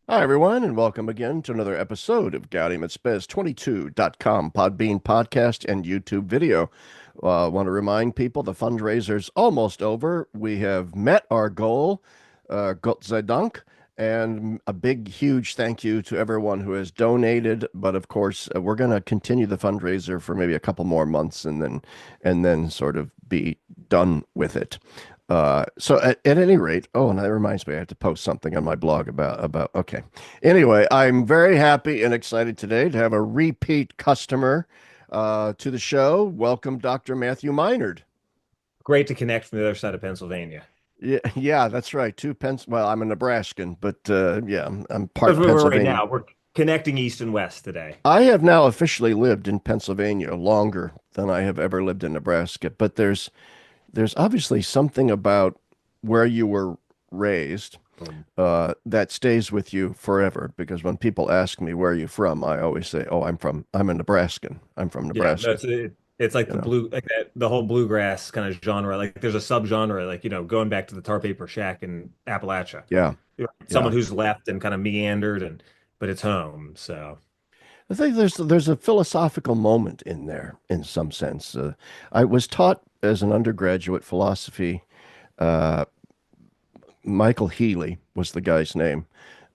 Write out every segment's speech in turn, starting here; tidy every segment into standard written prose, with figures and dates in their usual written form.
Hi, everyone, and welcome again to another episode of Gaudium et Spes 22.com Podbean podcast and YouTube video. I want to remind people the fundraiser's almost over. We have met our goal, Gott sei Dank, and a big, huge thank you to everyone who has donated. But of course, we're going to continue the fundraiser for maybe a couple more months and then sort of be done with it. So at any rate, oh, and that reminds me, I have to post something on my blog okay. Anyway, I'm very happy and excited today to have a repeat customer to the show. Welcome, Dr. Matthew Minderd. Great to connect from the other side of Pennsylvania. Yeah, yeah, that's right. Well, I'm a Nebraskan, but yeah, I'm That's part where we're right Pennsylvania. now. We're connecting east and west today. I have now officially lived in Pennsylvania longer than I have ever lived in Nebraska, but there's obviously something about where you were raised that stays with you forever. Because when people ask me where are you from, I always say, "Oh, I'm a Nebraskan. I'm from Yeah, Nebraska." that's it. It's like You the know? blue, like that, the whole bluegrass kind of genre. Like there's a subgenre, like going back to the Tar Paper Shack in Appalachia. Yeah, Someone yeah. who's left and kind of meandered, but it's home. So I think there's a philosophical moment in there, in some sense. I was taught as an undergraduate philosophy. Uh, Michael Healy was the guy's name.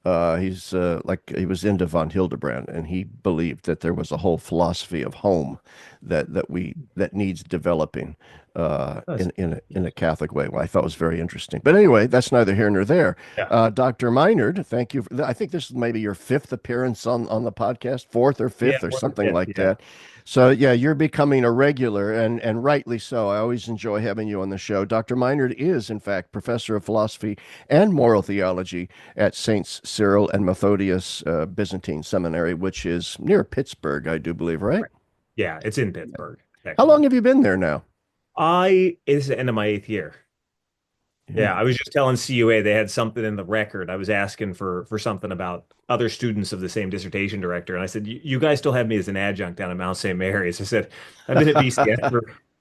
He's like he was into von Hildebrand, and he believed that there was a whole philosophy of home that needs developing that's in a Catholic way. Well, I thought was very interesting. But anyway, that's neither here nor there. yeah, Dr. Meinerd, thank you. I think this is maybe your fifth appearance on the podcast, fourth or yeah, fifth or fourth or something fifth, like yeah. that. So yeah, you're becoming a regular, and rightly so. I always enjoy having you on the show. Dr. Meinerd is, in fact, professor of philosophy and moral theology at Saints Cyril and Methodius Byzantine Seminary, which is near Pittsburgh, I do believe, right? Right. Yeah, it's in Pittsburgh, How long technically. have you been there now? It's the end of my eighth year. Yeah. Yeah, I was just telling CUA they had something in the record. I was asking for something about other students of the same dissertation director, and I said, You guys still have me as an adjunct down at Mount St. Mary's." I said, "I've been at BCS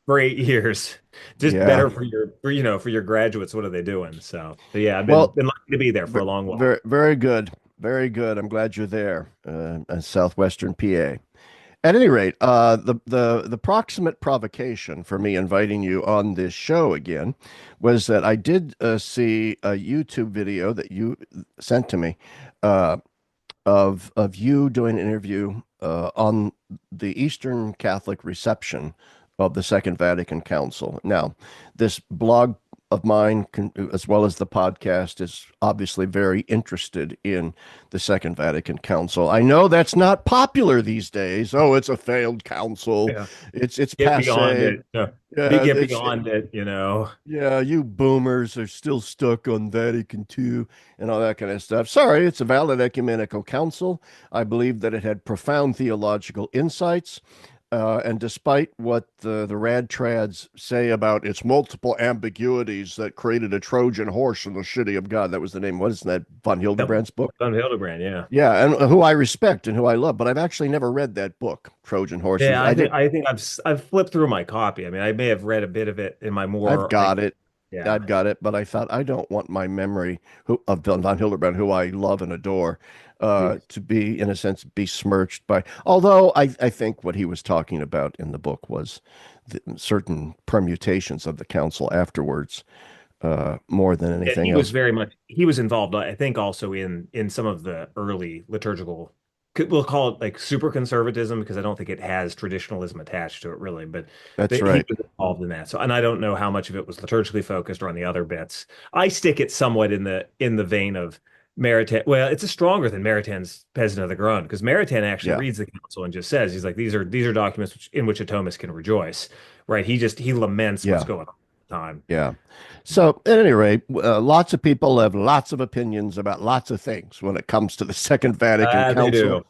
for 8 years. Just Yeah. better for your graduates. What are they doing?" So yeah, I've been Well, been lucky to be there for a long while. very, very good. Very good. I'm glad you're there, in southwestern PA. At any rate, the proximate provocation for me inviting you on this show again was that I did see a YouTube video that you sent to me uh, of you doing an interview on the Eastern Catholic reception of the Second Vatican Council. Now, this blog of mine, as well as the podcast, is obviously very interested in the Second Vatican Council. I know that's not popular these days. Oh, it's a failed council. Yeah, It's get beyond passe. it. No, Yeah, get beyond it. yeah, you boomers are still stuck on Vatican II and all that kind of stuff. Sorry, it's a valid ecumenical council. I believe that it had profound theological insights. And despite what the rad trads say about its multiple ambiguities that created a Trojan horse in the city of God, that was the name, what is that, von Yep. Hildebrand's book? Von Hildebrand, yeah. Yeah, and who I respect and who I love, but I've actually never read that book, Trojan Horses. Yeah, I think I think I've flipped through my copy. I mean, I may have read a bit of it in my I've more like got it. yeah. I've got it, but I thought I don't want my memory of von Hildebrand, who I love and adore, to be, in a sense, besmirched by. Although I think what he was talking about in the book was certain permutations of the council afterwards, more than Yeah, anything he was else. very much he was involved, I think, also in some of the early liturgical. We'll call it like super conservatism because I don't think it has traditionalism attached to it really, but That's he right. was involved in that. So, and I don't know how much of it was liturgically focused or on the other bits. I stick it somewhat in the vein of Maritain. Well, it's a stronger than Maritain's Peasant of the Garonne because Maritain actually Yeah, reads the council and just says he's like these are documents in which a Thomas can rejoice, right? He laments what's yeah, going on at the time. yeah. So, at any rate, lots of people have lots of opinions about lots of things when it comes to the Second Vatican They Council.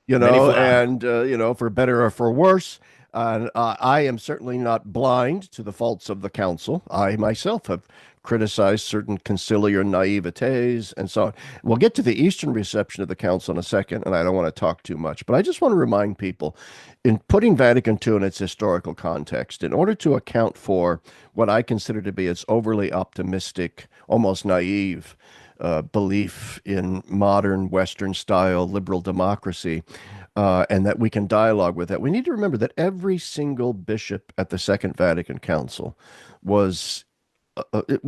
do. Many flat. And for better or for worse. I am certainly not blind to the faults of the council. I myself have criticized certain conciliar naivetes and so on. We'll get to the Eastern reception of the council in a second, and I don't want to talk too much, but I just want to remind people in putting Vatican II in its historical context, in order to account for what I consider to be its overly optimistic, almost naive belief in modern Western style liberal democracy, and that we can dialogue with that. We need to remember that every single bishop at the Second Vatican Council was it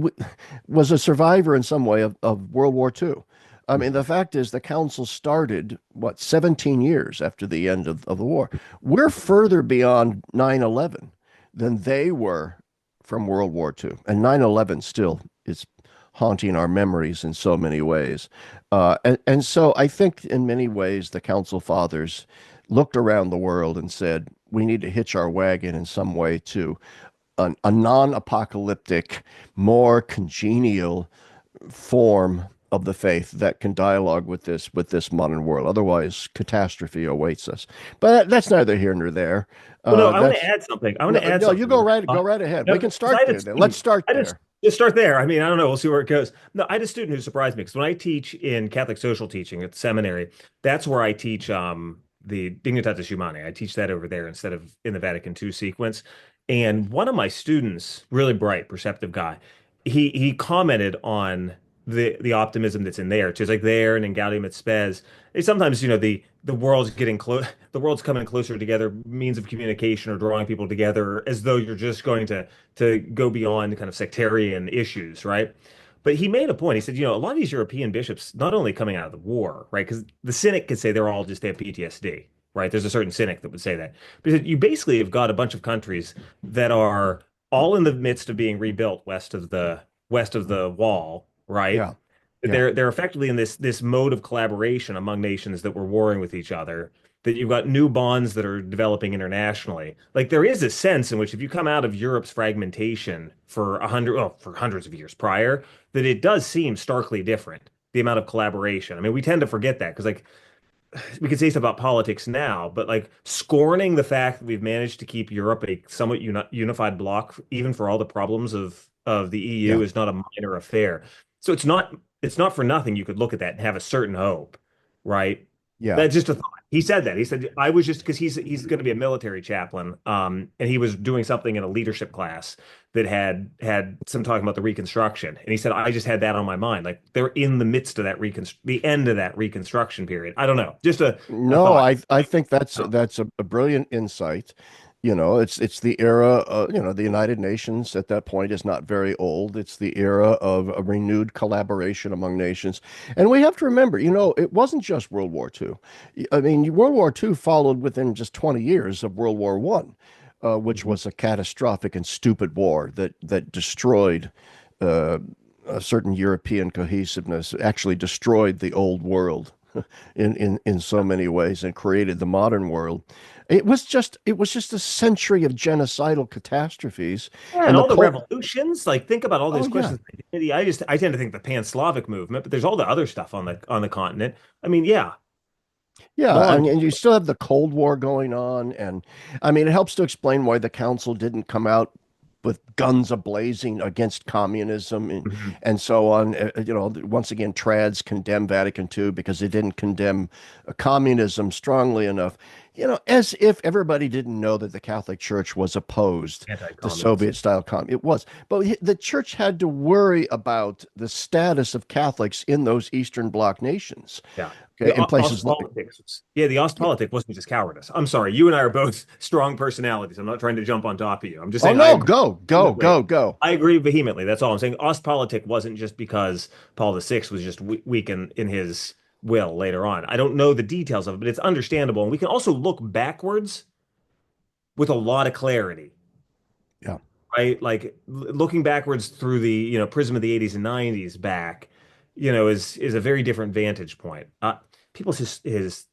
was a survivor in some way of World War II. I mean, the fact is, the council started, what, 17 years after the end of the war. We're further beyond 9/11 than they were from World War II. And 9/11 still is haunting our memories in so many ways. And so I think in many ways, the council fathers looked around the world and said, we need to hitch our wagon in some way to a non-apocalyptic, more congenial form of the faith that can dialogue with this modern world. Otherwise, catastrophe awaits us. But that's neither here nor there. Well, no, I want to That's add something. I want no, to add no. You something. go right ahead. We No, can 'cause I start had a there. Then let's student. start I there. just start there. I mean, I don't know. We'll see where it goes. No, I had a student who surprised me because when I teach in Catholic social teaching at the seminary, that's where I teach the Dignitatis Humanae. I teach that over there instead of in the Vatican II sequence. And one of my students, really bright, perceptive guy, he commented on the optimism that's in there. Just like there and in Gaudium et Spes. Sometimes, the world's getting close, the world's coming closer together, means of communication or drawing people together as though you're just going to go beyond kind of sectarian issues, right? But he made a point. He said, a lot of these European bishops, not only coming out of the war, right? Because the cynic could say they have PTSD, right? There's a certain cynic that would say that. But he said, you basically have got a bunch of countries that are all in the midst of being rebuilt west of the wall, right? Yeah, yeah, They're effectively in this mode of collaboration among nations that were warring with each other. That you've got new bonds that are developing internationally. Like there is a sense in which if you come out of Europe's fragmentation for hundreds of years prior, that it does seem starkly different. The amount of collaboration. I mean, we tend to forget that because like we could say stuff about politics now, but like scorning the fact that we've managed to keep Europe a somewhat unified bloc, even for all the problems of the EU, yeah, is not a minor affair. So it's not for nothing. You could look at that and have a certain hope, right? yeah. That's just a thought. He said that. He said I was just because he's going to be a military chaplain, and he was doing something in a leadership class that had some talking about the Reconstruction, and he said I just had that on my mind. Like they're in the midst of the end of that Reconstruction period. I don't know, just a No, thought. I think that's a brilliant insight. It's the era, the United Nations at that point is not very old. It's the era of a renewed collaboration among nations. And we have to remember, it wasn't just World War II. I mean, World War II followed within just 20 years of World War One, which Mhm. was a catastrophic and stupid war that destroyed uh, a certain European cohesiveness, actually destroyed the old world in so many ways and created the modern world. It was just a century of genocidal catastrophes Yeah, and and the all the cold. revolutions. Like think about all Oh these yeah. questions of identity. I tend to think the Pan-Slavic movement, but there's all the other stuff on the continent. I mean, yeah, Yeah, long. and you still have the Cold War going on, and I mean it helps to explain why the council didn't come out with guns ablazing against communism Mhm. and so on. Once again, trads condemn Vatican II because they didn't condemn communism strongly enough. As if everybody didn't know that the Catholic Church was opposed to Anti-communist. Soviet-style It was, but the Church had to worry about the status of Catholics in those Eastern Bloc nations. Yeah. Okay, in places like Ostpolitics. Yeah, the Ostpolitik wasn't just cowardice. I'm sorry. You and I are both strong personalities. I'm not trying to jump on top of you. I'm just oh saying I no, agree go, go, vehemently. go, go. I agree vehemently. That's all I'm saying. Ostpolitik wasn't just because Paul VI was just weak in his will later on. I don't know the details of it, but it's understandable. And we can also look backwards with a lot of clarity, Yeah, right? Like looking backwards through the, prism of the 80s and 90s back, is a very different vantage point. People's his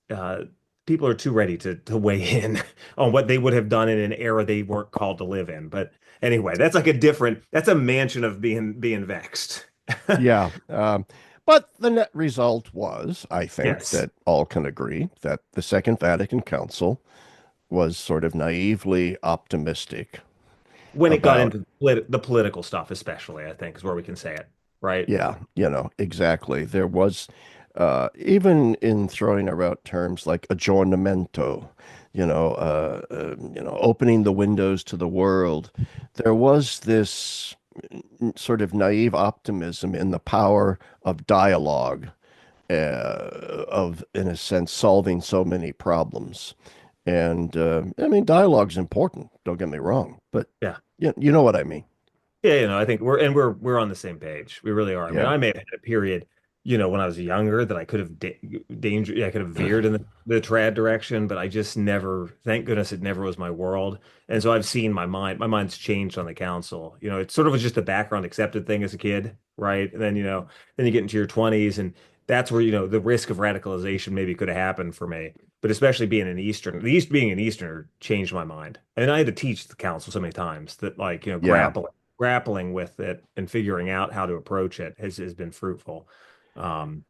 people are too ready to weigh in on what they would have done in an era they weren't called to live in. But anyway, that's a mansion of being vexed. yeah. But the net result was, I think, Yes. that all can agree that the Second Vatican Council was sort of naively optimistic When it got about, into the political stuff, especially, I think is where we can say it, right? yeah, exactly. There was, even in throwing around terms like aggiornamento, opening the windows to the world, there was this sort of naive optimism in the power of dialogue, of, in a sense, solving so many problems. And I mean, dialogue's important, don't get me wrong, but Yeah. you know what I mean. Yeah, I think we're on the same page. We really are. I mean, Yeah. I may have had a period, when I was younger that I could have I could have veered in the trad direction, but I just never, thank goodness it never was my world. And so I've seen my mind's changed on the council. It sort of was just a background accepted thing as a kid, right? And then, then you get into your 20s and that's where, the risk of radicalization maybe could have happened for me. But especially being an Eastern, the East being an Easterner changed my mind. And I had to teach the council so many times that like, Yeah. grappling with it and figuring out how to approach it has been fruitful. Um,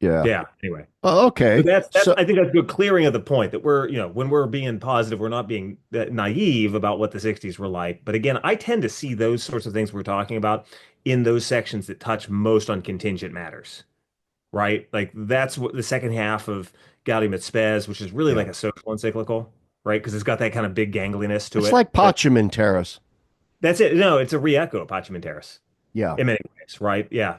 Yeah. yeah. Anyway, but Okay. that's So I think that's a good clearing of the point that we're when we're being positive, we're not being naive about what the '60s were like. But again, I tend to see those sorts of things we're talking about in those sections that touch most on contingent matters, right? Like that's what the second half of Gaudium et Spes, which is really yeah, like a social encyclical, right? Because it's got that kind of big gangliness to it's it. like But Pacem Terrace. that's it. No, it's a re-echo of Pachymenteris Yeah. in many ways, right? Yeah.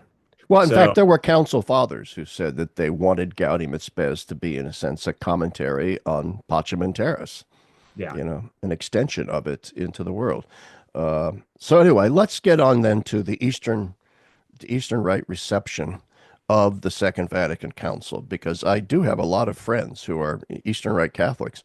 Well, in fact, So there were council fathers who said that they wanted Gaudium et Spes to be, in a sense, a commentary on Pacem Terrace, yeah, an extension of it into the world. So anyway, let's get on then to the Eastern Rite reception of the Second Vatican Council, because I do have a lot of friends who are Eastern Rite Catholics,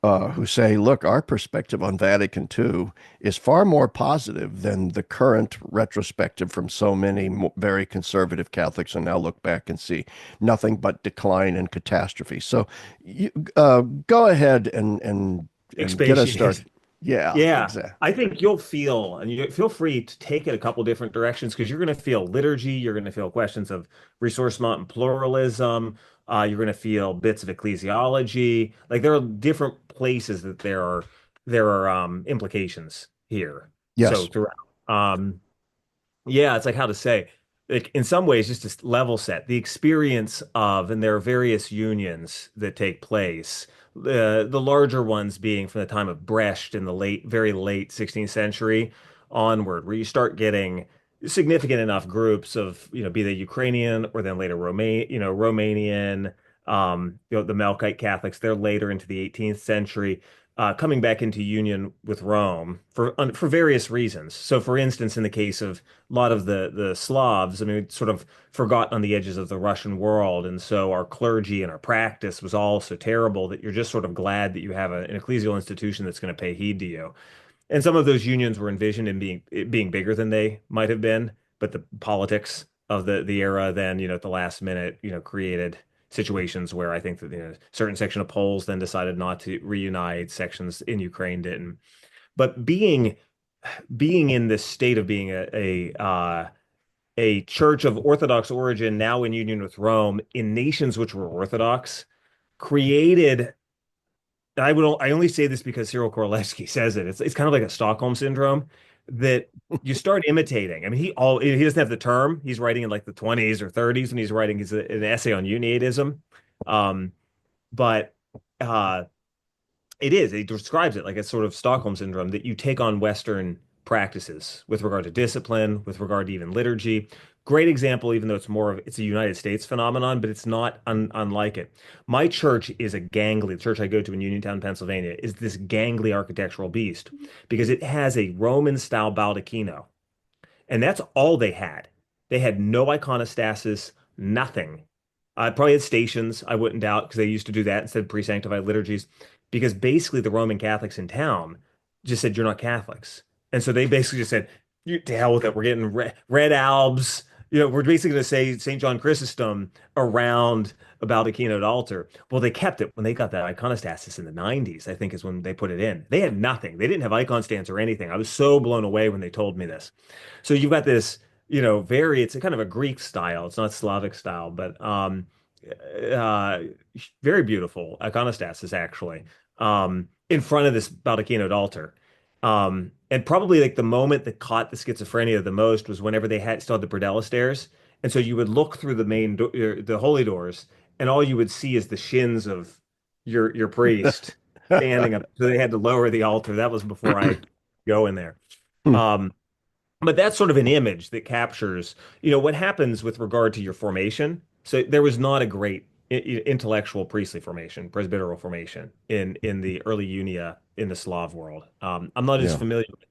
who say, look, our perspective on Vatican II is far more positive than the current retrospective from so many very conservative Catholics, and now look back and see nothing but decline and catastrophe. So you, go ahead and get us expatiated. started. Yeah, Yeah, exactly. I think you'll feel, and you feel free to take it a couple different directions because you're going to feel liturgy, you're going to feel questions of Resource-mont and pluralism, you're going to feel bits of ecclesiology. Like there are different places that there are implications here. So Yes. throughout. Yeah, it's like how to say, like in some ways, just to level set the experience of, and there are various unions that take place. The larger ones being from the time of Brecht in the very late 16th century onward, where you start getting significant enough groups of, be they Ukrainian or then later Romanian, the Melkite Catholics. They're later into the 18th century coming back into union with Rome for various reasons. So, for instance, in the case of a lot of the Slavs, I mean, sort of forgotten on the edges of the Russian world, and so our clergy and our practice was all so terrible that you're just sort of glad that you have an ecclesial institution that's going to pay heed to you. And some of those unions were envisioned in being bigger than they might have been, but the politics of the era then, at the last minute, created situations where I think that certain section of Poles then decided not to reunite, sections in Ukraine didn't. But being in this state of being a church of Orthodox origin, now in union with Rome, in nations which were Orthodox, created. I only say this because Cyril Korolevsky says it. It's kind of like a Stockholm syndrome that you start imitating. I mean, he doesn't have the term. He's writing in like the 20s or 30s, and he's writing an essay on Unionism. Um, but uh, it is. He describes it like a sort of Stockholm syndrome that you take on Western practices with regard to discipline, with regard to even liturgy. Great example, even though it's a United States phenomenon, but it's not unlike it. My church is a gangly, the church I go to in Uniontown, Pennsylvania, is this gangly architectural beast because it has a Roman style baldacchino. And that's all they had. They had no iconostasis, nothing. I probably had stations, I wouldn't doubt, because they used to do that instead of pre-sanctified liturgies, because basically the Roman Catholics in town just said, you're not Catholics. And so they basically just said, to hell with it. We're getting red albs. We're basically going to say St. John Chrysostom around a baldacchinoed altar. Well, they kept it when they got that iconostasis in the 90s, I think is when they put it in. They had nothing. They didn't have icon stands or anything. I was so blown away when they told me this. So you've got this, it's a kind of a Greek style. It's not Slavic style, but uh, very beautiful iconostasis actually, in front of this baldacchinoed altar. And probably like the moment that caught the schizophrenia the most was whenever they still had the predella stairs. And so you would look through the holy doors, and all you would see is the shins of your priest standing up. So they had to lower the altar. That was before I go in there. Um, but that's sort of an image that captures, what happens with regard to your formation. So there was not a great intellectual priestly formation, presbyteral formation in the early Unia in the Slav world. I'm not as Yeah. familiar with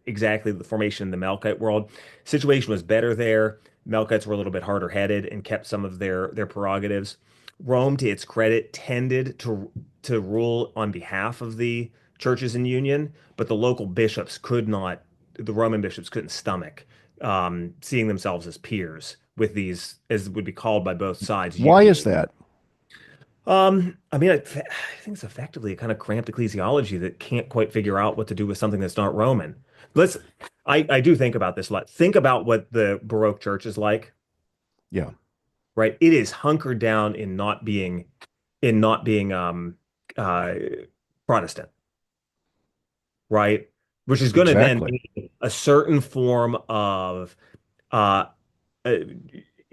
exactly the formation in the Melkite world. Situation was better there. Melkites were a little bit harder headed and kept some of their prerogatives. Rome, to its credit, tended to rule on behalf of the churches in union, but the local bishops could not, the Roman bishops couldn't stomach seeing themselves as peers with these, as would be called by both sides, Why is uniate. that? I mean, I think it's effectively a kind of cramped ecclesiology that can't quite figure out what to do with something that's not Roman. Let's, I do think about this a lot. Think about what the Baroque church is like, Yeah, right? It is hunkered down in not being uh Protestant, right? Which is going to then exactly. be a certain form of uh, uh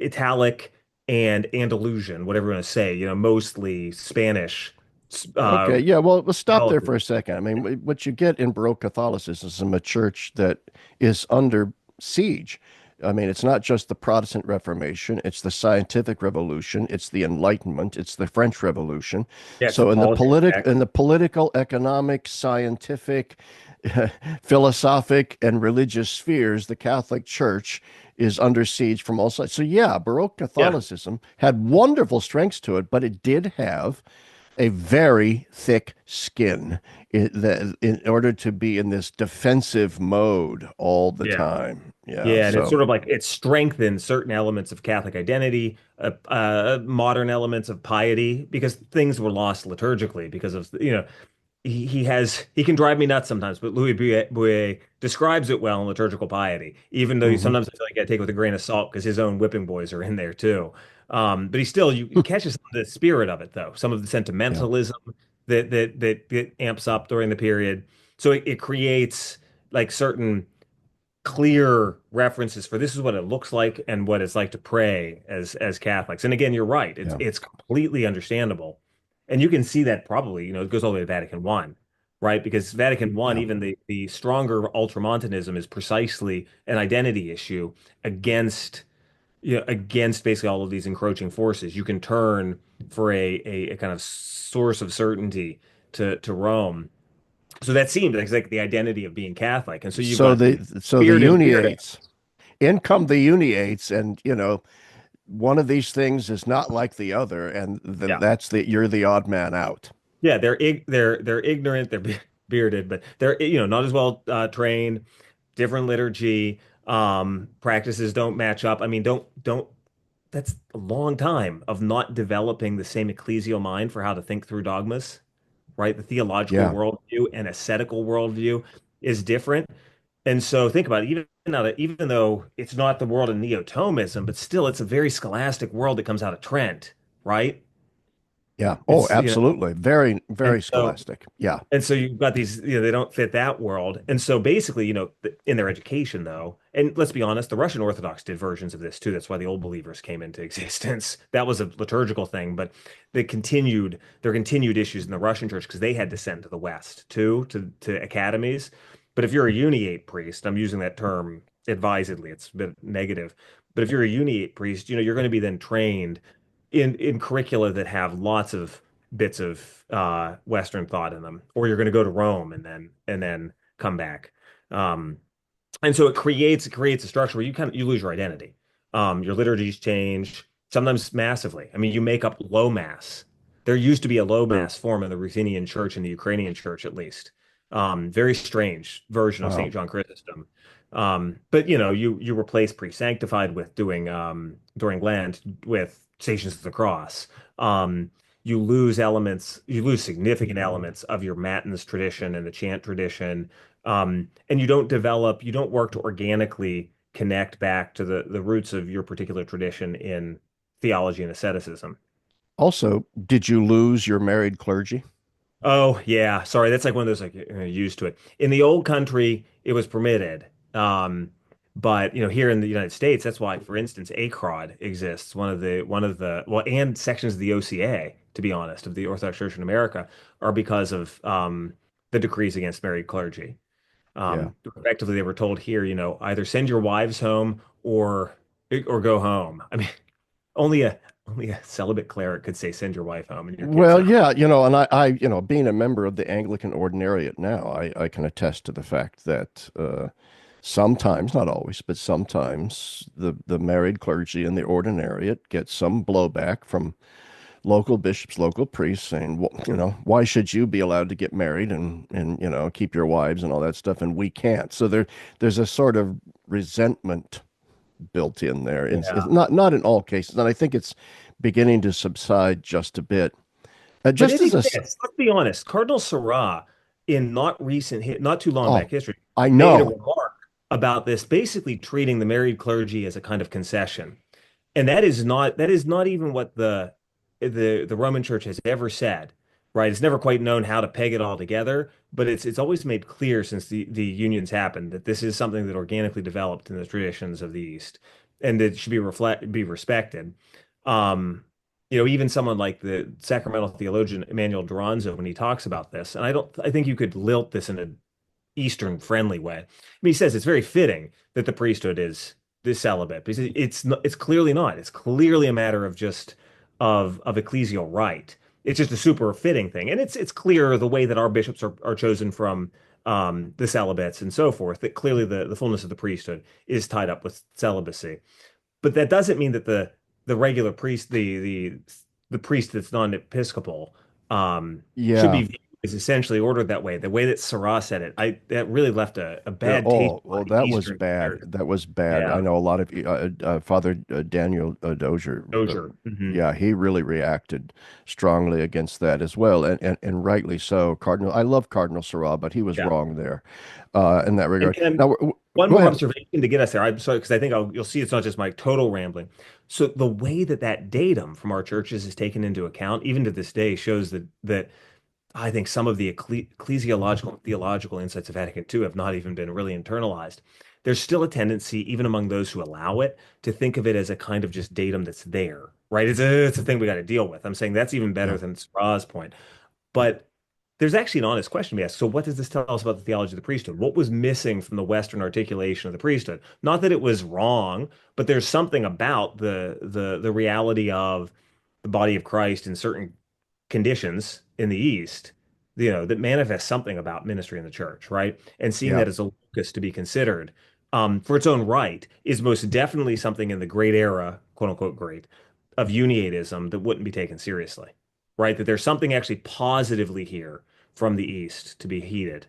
Italic and Andalusian, whatever you want to say, mostly Spanish uh Okay, yeah, well, let's stop there for a Catholicism. second. I mean, what you get in Baroque Catholicism is a church that is under siege. I mean, it's not just the Protestant Reformation, it's the scientific revolution, it's the Enlightenment, it's the French Revolution. Yeah, it's the So politics back. in the political, economic, scientific, philosophic, and religious spheres, the Catholic Church is under siege from all sides. So yeah, Baroque Yeah. Catholicism had wonderful strengths to it, but it did have a very thick skin in order to be in this defensive mode all the Yeah. time. Yeah. Yeah, and it's So, sort of like it strengthens certain elements of Catholic identity, modern elements of piety, because things were lost liturgically because of, he can drive me nuts sometimes, but Louis Bouyer describes it well in liturgical piety, even though mhm, sometimes I feel like I take it with a grain of salt because his own whipping boys are in there too. But he still, you catches some of the spirit of it though, some of the yeah. sentimentalism that amps up during the period. So it creates like certain clear references for this is what it looks like and what it's like to pray as Catholics. And again, you're right. It's Yeah. it's completely understandable. And you can see that probably, it goes all the way to Vatican I, right? Because Vatican I, Yeah. even the stronger ultramontanism is precisely an identity issue against against basically all of these encroaching forces. You can turn for a kind of source of certainty to Rome. So that seemed like the identity of being Catholic. And so you've got these So the weird. uniates, in come the uniates, and one of these things is not like the other, and then Yeah. that's the you're the odd man out. Yeah, they're ignorant, they're bearded, but they're not as well trained, different liturgy, practices don't match up. I mean, don't that's a long time of not developing the same ecclesial mind for how to think through dogmas, right? The theological Yeah. worldview and ascetical worldview is different. And so think about it, even though it's not the world of Neo-Thomism, but still it's a very scholastic world that comes out of Trent, right? Yeah. Oh, It's absolutely. Very, and very so scholastic. Yeah. And so you've got these, they don't fit that world. And so basically, in their education, though, and let's be honest, the Russian Orthodox did versions of this too. That's why the Old Believers came into existence. That was a liturgical thing, but their continued issues in the Russian church because they had to send to the West too, to academies. But if you're a uniate priest, I'm using that term advisedly, it's a bit negative. But if you're a uniate priest, you're going to be then trained in curricula that have lots of bits of Western thought in them, or you're going to go to Rome and then come back. Um, and so it creates a structure where you lose your identity. Your liturgies change sometimes massively. I mean, you make up low mass. There used to be a low mass form in the Ruthenian church and the Ukrainian church, at least. Very strange version of Wow. Saint John Chrysostom. But you replace pre-sanctified with doing during Lent with Stations of the Cross. You lose significant elements of your matins tradition and the chant tradition, and you don't work to organically connect back to the roots of your particular tradition in theology and asceticism. Also, did you lose your married clergy? Oh yeah, sorry, that's like one of those like used to it. In the old country, it was permitted. But here in the United States, that's why, for instance, ACROD exists, one of the well, and sections of the OCA, to be honest, of the Orthodox Church in America, are because of the decrees against married clergy. Yeah. Effectively, they were told here, either send your wives home or go home. I mean, only a only a celibate cleric could say send your wife home and your kids Well, home. yeah, and being a member of the Anglican Ordinariate now, I can attest to the fact that sometimes, not always, but sometimes the married clergy in the Ordinariate get some blowback from local bishops, local priests saying, well, why should you be allowed to get married and keep your wives and all that stuff, and we can't? So there's a sort of resentment built in there. It's Yeah. not in all cases, and I think it's beginning to subside just a bit. But Just it as a, exists. Let's be honest. Cardinal Sarah, in not too long back oh, history, I made a know. remark about this, basically treating the married clergy as a kind of concession. And that is not even what the Roman Church has ever said, right? It's never quite known how to peg it all together, but it's always made clear since the unions happened that this is something that organically developed in the traditions of the East, and that should be respected. Um, even someone like the sacramental theologian Emmanuel Duranzo, when he talks about this, and I think you could lilt this in an Eastern friendly way. I mean, he says it's very fitting that the priesthood is this celibate because it's clearly not. It's clearly a matter of just of ecclesial right. It's just a super fitting thing, and it's clear the way that our bishops are chosen from the celibates and so forth. That clearly the fullness of the priesthood is tied up with celibacy, but that doesn't mean that the regular priest, the priest that's non-episcopal, should Yeah. be viewed as essentially ordered that way. The way that Sarah said it, that really left a bad taste in Oh, my that was Eastern bad. ears. That was bad. I Yeah, know a lot of Father Daniel Dozier. Dozier. Hmm. Yeah, he really reacted strongly against that as well, and rightly so. I love Cardinal Sarah, but he was Yeah. wrong there, in that And, regard. and Now, one go more ahead. observation to get us there. I'm sorry, because I think you'll see it's not just my total rambling. So the way that datum from our churches is taken into account, even to this day, shows that I think some of the ecclesiological and theological insights of Vatican II have not even been really internalized. There's still a tendency, even among those who allow it, to think of it as a kind of just datum that's there, right? It's a thing we got to deal with. I'm saying that's even better Yeah, than Spraw's point. But there's actually an honest question to be asked. So, what does this tell us about the theology of the priesthood? What was missing from the Western articulation of the priesthood? Not that it was wrong, but there's something about the reality of the body of Christ in certain conditions in the East, that manifests something about ministry in the church, right? And seeing yeah, that as a locus to be considered for its own right is most definitely something in the great era, quote unquote, great, of uniatism that wouldn't be taken seriously, right? That there's something actually positively here from the East to be heeded.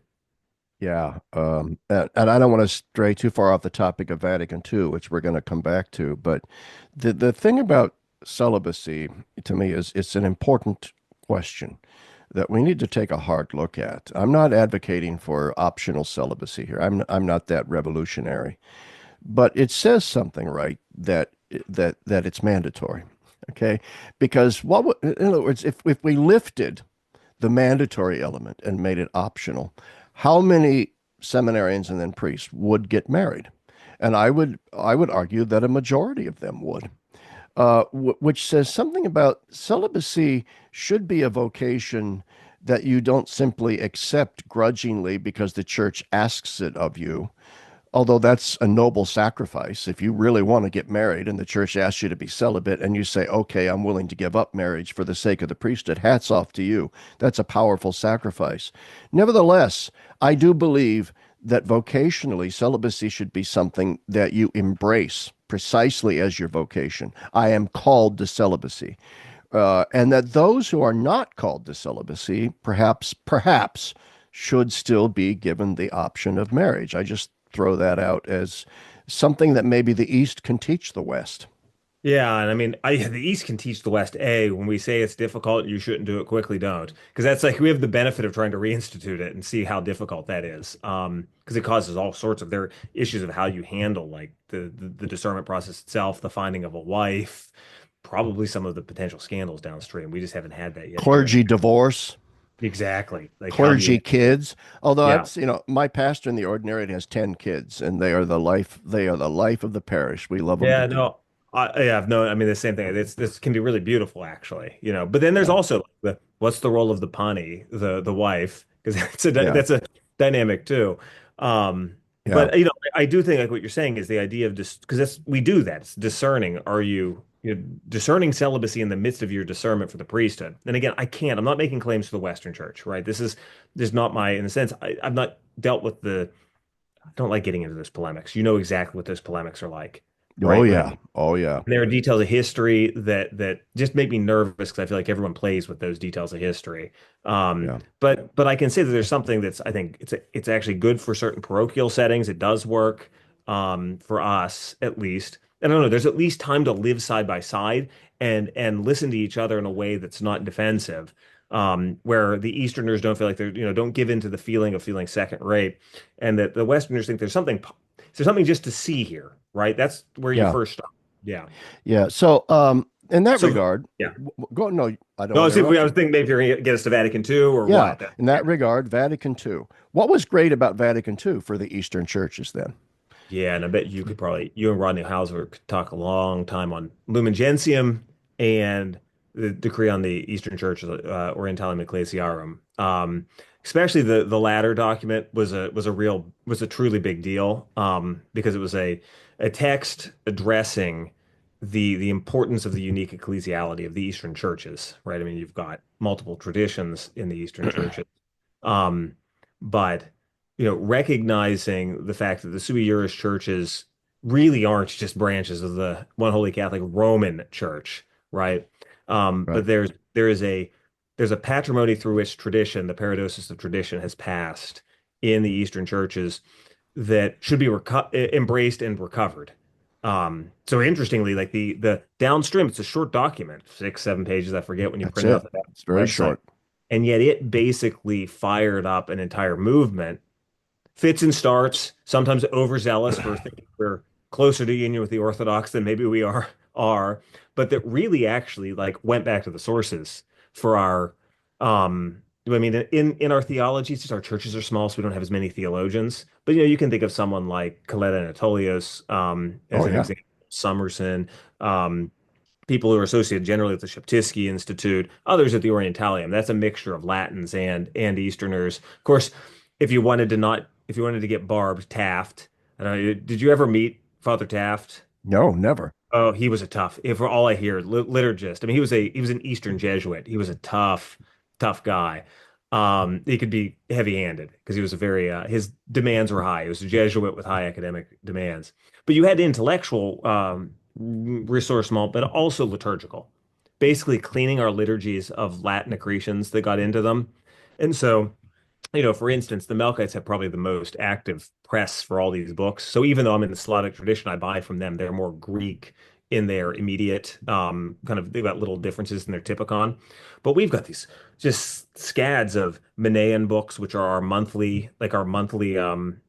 yeah. And I don't want to stray too far off the topic of Vatican II, which we're going to come back to. But the thing about celibacy to me is it's an important question that we need to take a hard look at. I'm not advocating for optional celibacy here. I'm not that revolutionary, but it says something, right, that it's mandatory. Okay, because in other words, if we lifted the mandatory element and made it optional, how many seminarians and then priests would get married? And I would argue that a majority of them would, which says something about celibacy should be a vocation that you don't simply accept grudgingly because the church asks it of you. Although that's a noble sacrifice. If you really want to get married and the church asks you to be celibate and you say, okay, I'm willing to give up marriage for the sake of the priesthood, hats off to you. That's a powerful sacrifice. Nevertheless, I do believe that vocationally, celibacy should be something that you embrace precisely as your vocation. I am called to celibacy. And that those who are not called to celibacy, perhaps, should still be given the option of marriage. I just throw that out as something that maybe the East can teach the West. Yeah, and I mean, the East can teach the West, when we say it's difficult, you shouldn't do it quickly, don't. Because that's like we have the benefit of trying to reinstitute it and see how difficult that is. Because it causes all sorts of there issues of how you handle like the discernment process itself, the finding of a wife, probably some of the potential scandals downstream. We just haven't had that yet here in Clergy America. divorce, Exactly. Like how do you, clergy kids. Although yeah. my pastor in the ordinary has 10 kids and they are the life of the parish. We love them to Yeah, death. no, I've known. I mean, the same thing. This can be really beautiful, actually. But then there's Yeah. also what's the role of the pani, the wife, because Yeah. that's a dynamic too. Yeah. But I do think like what you're saying is the idea of this because that's we do that. It's discerning. Are you discerning celibacy in the midst of your discernment for the priesthood? And again, I can't. I'm not making claims for the Western Church, right? This is not my in a sense. I've not dealt with the. I don't like getting into those polemics. You know exactly what those polemics are like, Oh right? yeah. Oh yeah. There are details of history that just make me nervous because I feel like everyone plays with those details of history. Yeah. But I can say that there's something that's I think it's actually good for certain parochial settings. It does work for us at least. I don't know. There's at least time to live side by side and listen to each other in a way that's not defensive. Where the Easterners don't feel like they're don't give into the feeling of feeling second rate, and that the Westerners think there's something just to see here, right? That's where you Yeah. first start. Yeah. Yeah. So, in that So, regard, yeah. go. No, I don't No, want to interrupt I was you. thinking maybe you're going to get us to Vatican II or Yeah. what. In that regard, Vatican II. What was great about Vatican II for the Eastern churches then? Yeah, and I bet you and Rodney Hauser could talk a long time on Lumen Gentium and the decree on the Eastern Church, Orientalum Ecclesiarum. Especially the latter document was a truly big deal, because it was a text addressing the importance of the unique ecclesiality of the Eastern churches, right? I mean, you've got multiple traditions in the Eastern churches. Um, but recognizing the fact that the sui juris churches really aren't just branches of the one holy Catholic Roman Church, right? Right. But there's a patrimony through which tradition, the paradosis of tradition, has passed in the Eastern churches that should be embraced and recovered. So interestingly, like the downstream, it's a short document, 6, 7 pages, I forget when you That's print it it. off the It's very website. short. And yet it basically fired up an entire movement, fits and starts, sometimes overzealous for thinking we're closer to union with the Orthodox than maybe we are, but that really actually like went back to the sources for our I mean in our theology, since our churches are small, so we don't have as many theologians. But you can think of someone like Coletta Anatolios as Oh an yeah. example, Summerson, um, people who are associated generally with the Sheptyski Institute, others at the Orientalium. That's a mixture of Latins and Easterners. Of course, if you wanted to get barbed, Taft. I don't know, did you ever meet Father Taft? No, never. Oh, he was a tough, for all I hear, liturgist. I mean, he was an Eastern Jesuit. He was a tough guy. He could be heavy-handed because he was a very his demands were high. He was a Jesuit with high academic demands. But you had intellectual Resource-mont, but also liturgical, basically cleaning our liturgies of Latin accretions that got into them. And so for instance, the Melkites have probably the most active press for all these books. So even though I'm in the Slavic tradition, I buy from them. They're more Greek in their immediate kind of, they've got little differences in their typicon. But we've got these just scads of Manaean books, which are our monthly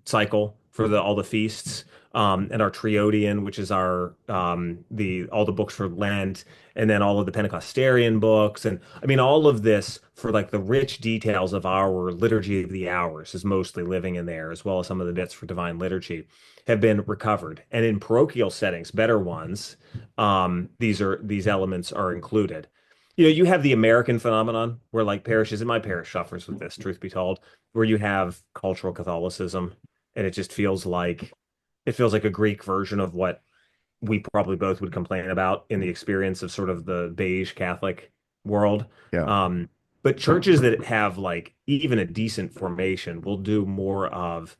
cycle for all the feasts. And our Triodian, which is our the all the books for Lent, and then all of the Pentecostarian books, and I mean all of this for like the rich details of our liturgy of the hours is mostly living in there, as well as some of the bits for divine liturgy have been recovered. And in parochial settings, better ones, these elements are included. You have the American phenomenon where like parishes, and my parish suffers with this, truth be told, where you have cultural Catholicism, and it feels like a Greek version of what we probably both would complain about in the experience of sort of the beige Catholic world. Yeah. Um, but churches that have like even a decent formation will do more of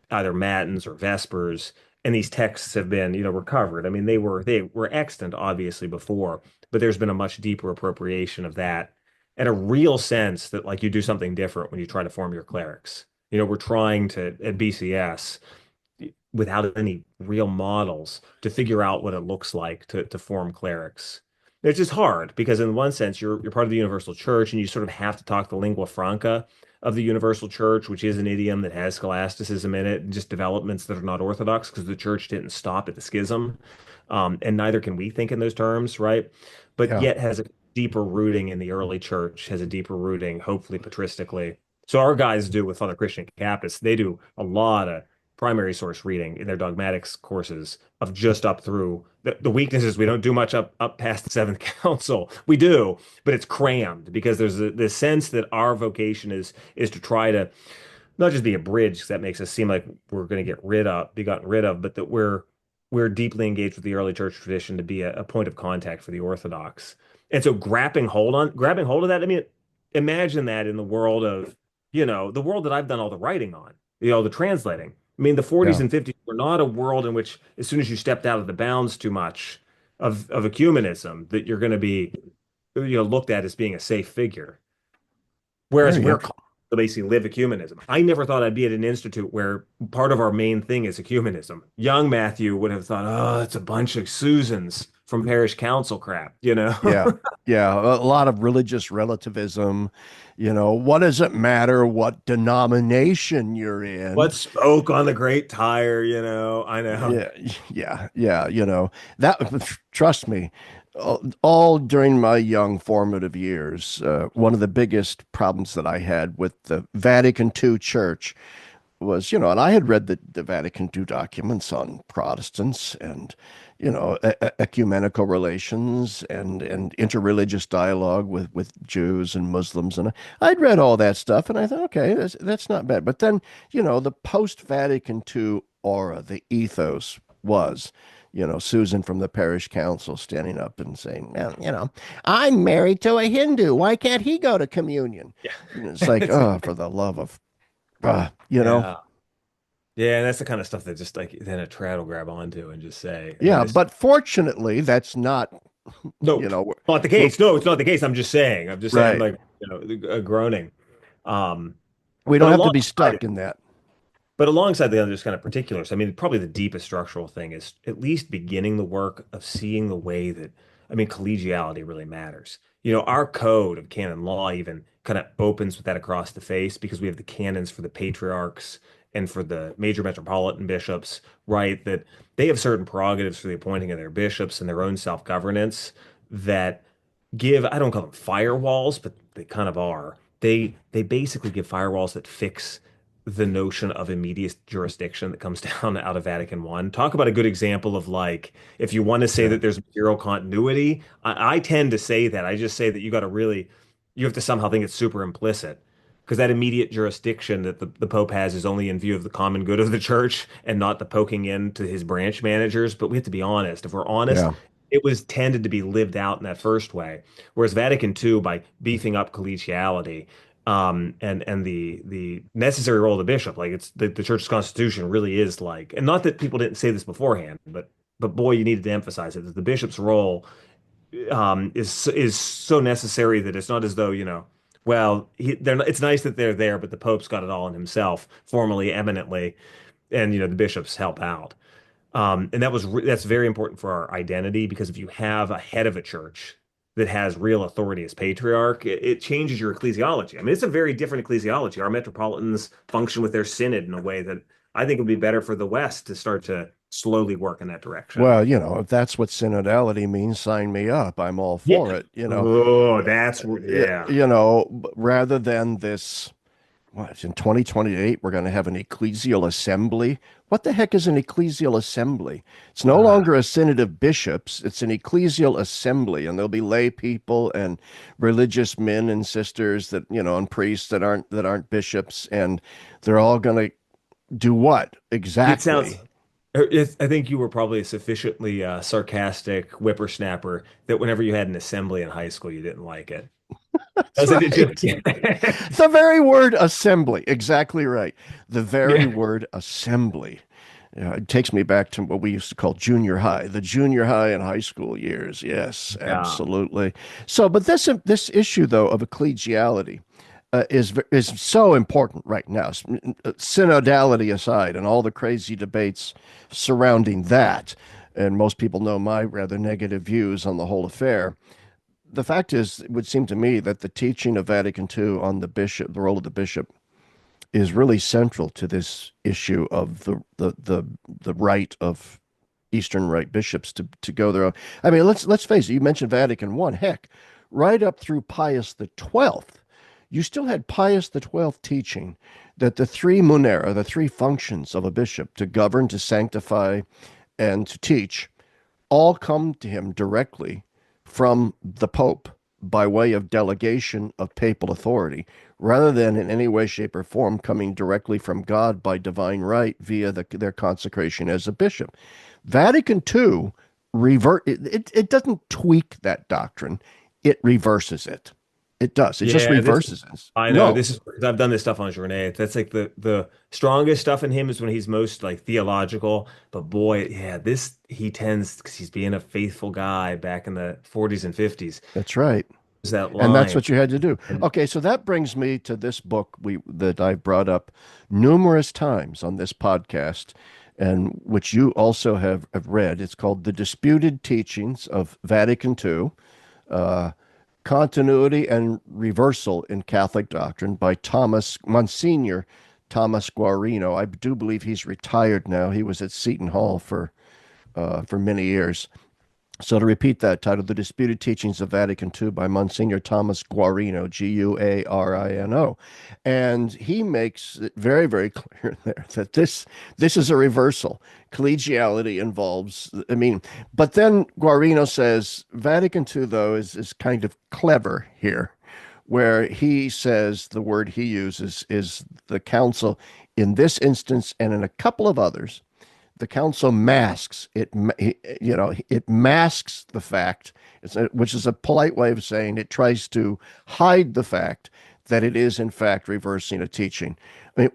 either matins or vespers, and these texts have been, recovered. I mean, they were extant obviously before, but there's been a much deeper appropriation of that and a real sense that like you do something different when you try to form your clerics. We're trying to at BCS without any real models to figure out what it looks like to form clerics. It's just hard because in one sense you're part of the universal church and you sort of have to talk the lingua franca of the universal church, which is an idiom that has scholasticism in it and just developments that are not orthodox because the church didn't stop at the schism. And neither can we think in those terms, right? But Yeah. yet has a deeper rooting in the early church, has a deeper rooting, hopefully patristically. So our guys do with Father Christian Kappas, they do a lot of primary source reading in their dogmatics courses of just up through the weaknesses. We don't do much up past the seventh council. We do, but it's crammed because there's this sense that our vocation is to try to not just be a bridge, 'cause that makes us seem like we're going to be gotten rid of, but that we're deeply engaged with the early church tradition to be a point of contact for the Orthodox. And so grabbing hold of that, I mean, imagine that in the world of, the world that I've done all the writing on, the translating. I mean, the 40s Yeah, and 50s were not a world in which, as soon as you stepped out of the bounds too much of ecumenism, that you're going to be, looked at as being a safe figure. Whereas very we're interesting. called to basically live ecumenism. I never thought I'd be at an institute where part of our main thing is ecumenism. Young Matthew would have thought, oh, it's a bunch of Susans from parish council crap, you know? Yeah, yeah, a lot of religious relativism. What does it matter what denomination you're in? What spoke on the great tire, I know. Yeah, yeah, yeah. That, trust me, all during my young formative years, one of the biggest problems that I had with the Vatican II Church was, and I had read the Vatican II documents on Protestants and, ecumenical relations and interreligious dialogue with Jews and Muslims. And I'd read all that stuff and I thought, okay, that's not bad. But then, the post-Vatican II aura, the ethos was, Susan from the parish council standing up and saying, well, I'm married to a Hindu. Why can't he go to communion? Yeah. And it's like, oh, for the love of, Yeah. Yeah, and that's the kind of stuff that just like then a trad will grab onto and just say, I mean, Yeah, this but fortunately, that's not, no, you know, we're, not the we're case. No, it's not the case. I'm just saying. I'm just saying. I'm right. like, groaning. Um, We but don't have to be alongside stuck in that. But alongside the other just kind of particulars, I mean, probably the deepest structural thing is at least beginning the work of seeing the way that, I mean, collegiality really matters. Our code of canon law even kind of opens with that across the face because we have the canons for the patriarchs and for the major metropolitan bishops, right? That they have certain prerogatives for the appointing of their bishops and their own self-governance that give, I don't call them firewalls, but they kind of are. They basically give firewalls that fix the notion of immediate jurisdiction that comes down out of Vatican I. Talk about a good example of like, if you want to say Yeah. that there's material continuity, I tend to say that. I just say that you have to somehow think it's super implicit because that immediate jurisdiction that the Pope has is only in view of the common good of the church and not the poking in to his branch managers. But we have to be honest. If we're honest, Yeah. it was tended to be lived out in that first way. Whereas Vatican II, by beefing up collegiality, and the necessary role of the bishop, like it's the church's constitution really is like, and not that people didn't say this beforehand, but boy, you needed to emphasize it that the bishop's role is so necessary that it's not as though well it's nice that they're there, but the Pope's got it all in himself, formally, eminently, and the bishops help out. And that's very important for our identity because if you have a head of a church that has real authority as patriarch, it changes your ecclesiology. I mean, it's a very different ecclesiology. Our metropolitans function with their synod in a way that I think would be better for the West to start to slowly work in that direction. Well, if that's what synodality means, sign me up. I'm all Yeah. for it, Oh, yeah. rather than this, what, in 2028, we're going to have an ecclesial assembly. What the heck is an ecclesial assembly? It's no Uh, longer a synod of bishops, it's an ecclesial assembly, and there'll be lay people and religious men and sisters that, and priests that aren't bishops, and they're all going to do what it sounds. exactly? I think you were probably a sufficiently sarcastic whippersnapper that whenever you had an assembly in high school, you didn't like it. That's Doesn't it right. just? The very word assembly. Exactly right. The very Yeah. word assembly. It takes me back to what we used to call junior high, the junior high and high school years. Yes, Yeah. absolutely. So, but this issue though of ecclesiality is so important right now. Synodality aside, and all the crazy debates surrounding that, and most people know my rather negative views on the whole affair. The fact is, it would seem to me that the teaching of Vatican II on the role of the bishop, is really central to this issue of the right of Eastern Rite bishops to go there. I mean, let's face it. You mentioned Vatican I. Heck, right up through Pius XII, you still had Pius XII teaching that the three munera, the three functions of a bishop, to govern, to sanctify, and to teach, all come to him directly from the Pope by way of delegation of papal authority, rather than in any way, shape, or form coming directly from God by divine right via their consecration as a bishop. Vatican II it doesn't tweak that doctrine, it reverses it. It does. It just Yeah, this reverses it. I know No, this is because I've done this stuff on Journée. That's like the strongest stuff in him is when he's most like theological. But boy, yeah, this he tends because he's being a faithful guy back in the 40s and 50s. that's right. Is that And that's line? what you had to do. And Okay, so that brings me to this book that I've brought up numerous times on this podcast, and which you also have read. It's called The Disputed Teachings of Vatican II, uh, Continuity and Reversal in Catholic Doctrine by Monsignor Thomas Guarino. I do believe he's retired now. He was at Seton Hall for many years. So to repeat that title, The Disputed Teachings of Vatican II by Monsignor Thomas Guarino, Guarino. And he makes it very, very clear there that this is a reversal. Collegiality involves, I mean, but then Guarino says Vatican II, though, is kind of clever here, where he says the word he uses is the council in this instance and in a couple of others. The council masks it, it masks the fact, which is a polite way of saying it tries to hide the fact that it is in fact reversing a teaching. I mean,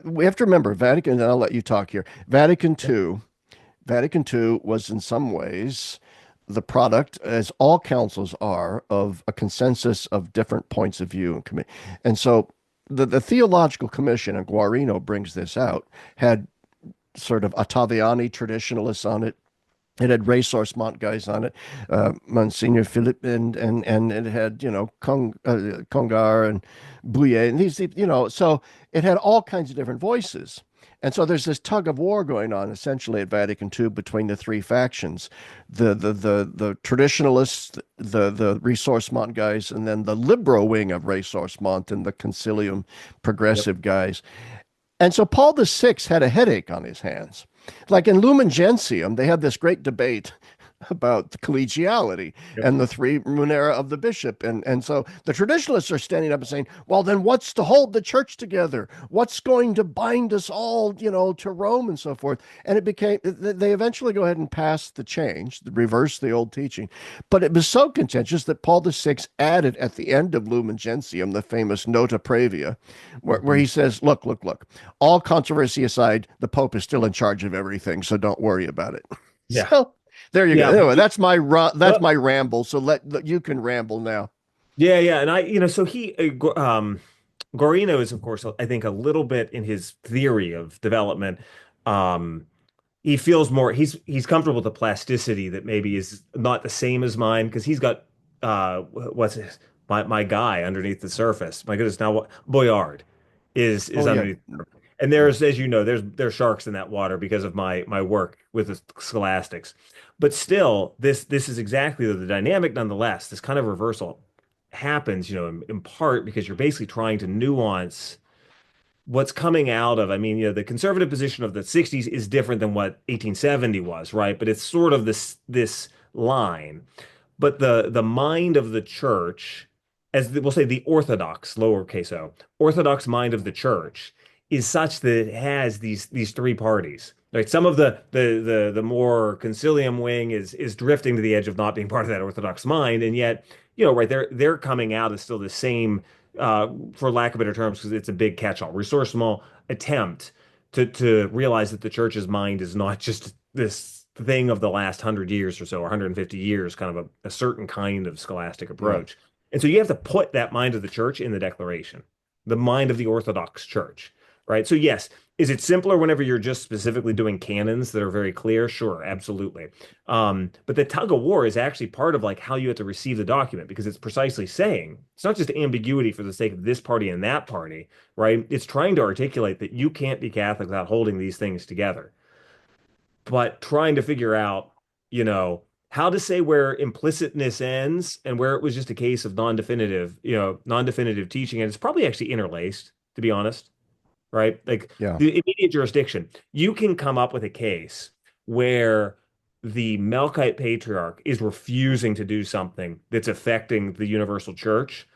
we have to remember Vatican, and I'll let you talk here. Vatican II was in some ways the product, as all councils are, of a consensus of different points of view and commit. And so the theological commission, and Guarino brings this out, had sort of Ottaviani traditionalists on it. It had Resource-mont guys on it, Monsignor Philippe, and it had Congar and Bouillet, and these so it had all kinds of different voices. And so there's this tug of war going on essentially at Vatican II between the three factions, the traditionalists, the Resource-mont guys, and then the liberal wing of Resource-mont and the Concilium yep, progressive guys. And so Paul VI had a headache on his hands. Like in Lumen Gentium, they had this great debate about collegiality yep. and the three munera of the bishop. And so the traditionalists are standing up and saying, well, then what's to hold the church together? What's going to bind us all, to Rome and so forth? And they eventually go ahead and pass the change, reverse the old teaching. But it was so contentious that Paul VI added at the end of Lumen Gentium, the famous Nota Previa, where he says, look, all controversy aside, the Pope is still in charge of everything, so don't worry about it. Yeah, So there you go. yeah. Anyway, that's Well, my ramble. So you can ramble now. yeah. And so Guarino is, of course, I think a little bit in his theory of development. Um, he feels more he's comfortable with the plasticity that maybe is not the same as mine because he's got what's his my guy underneath the surface. My goodness, now what Boyard is Oh yeah, underneath. And there's, as you know, there's sharks in that water because of my work with the scholastics. But still, this is exactly the dynamic nonetheless. This kind of reversal happens, in part because you're basically trying to nuance what's coming out of, I mean, the conservative position of the 60s is different than what 1870 was, right? But it's sort of this line. But the mind of the church, we'll say the Orthodox, lowercase o, Orthodox mind of the church is such that it has these three parties. Right? Some of the more concilium wing is drifting to the edge of not being part of that Orthodox mind, and yet, right, they're coming out as still the same, for lack of better terms, because it's a big catch-all, Resource-mont attempt to realize that the church's mind is not just this thing of the last 100 years or so, or 150 years, kind of a certain kind of scholastic yeah. approach. And so you have to put that mind of the church in the declaration, the mind of the Orthodox Church, right? So yes, is it simpler whenever you're just specifically doing canons that are very clear? Sure, absolutely. But the tug of war is actually part of like how you have to receive the document because it's precisely saying it's not just ambiguity for the sake of this party and that party, right? It's trying to articulate that you can't be Catholic without holding these things together, but trying to figure out, how to say where implicitness ends and where it was just a case of non-definitive teaching. And it's probably actually interlaced, to be honest, right? Like Yeah. the immediate jurisdiction, you can come up with a case where the Melkite patriarch is refusing to do something that's affecting the universal church.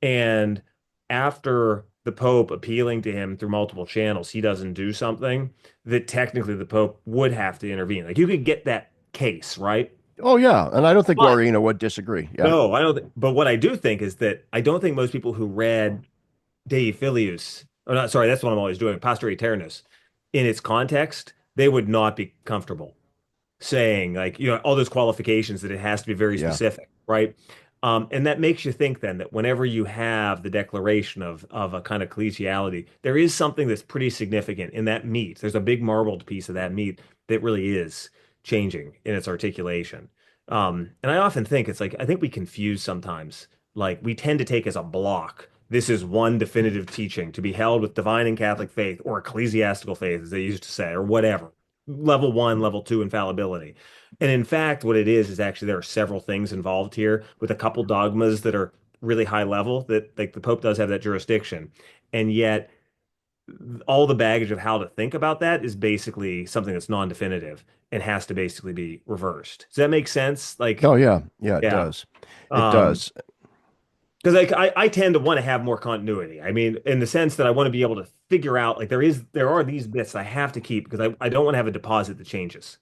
And after the Pope appealing to him through multiple channels, he doesn't do something that technically the Pope would have to intervene. Like you could get that case, right? Oh yeah, and I don't think But Guarino would disagree. Yeah, no, I don't. But what I do think is that I don't think most people who read Dei Filius, or not, sorry, that's what I'm always doing, Pastor Aeternus, in its context, they would not be comfortable saying like, all those qualifications that it has to be very yeah. specific, right? And that makes you think then that whenever you have the declaration of a kind of ecclesiality, there is something that's pretty significant in that meat. There's a big marbled piece of that meat that really is changing in its articulation. And I often think it's like I think we confuse sometimes. Like we tend to take as a block. This is one definitive teaching to be held with divine and Catholic faith or ecclesiastical faith, as they used to say, or whatever. Level one, level two infallibility. And in fact, what it is actually there are several things involved here with a couple dogmas that are really high level that like the Pope does have that jurisdiction. And yet all the baggage of how to think about that is basically something that's non-definitive and has to basically be reversed. Does that make sense? Oh Like, yeah, yeah. It yeah. does. It Um, does. because like I tend to want to have more continuity. I mean, in the sense that I want to be able to figure out like there are these bits I have to keep because I don't want to have a deposit that changes.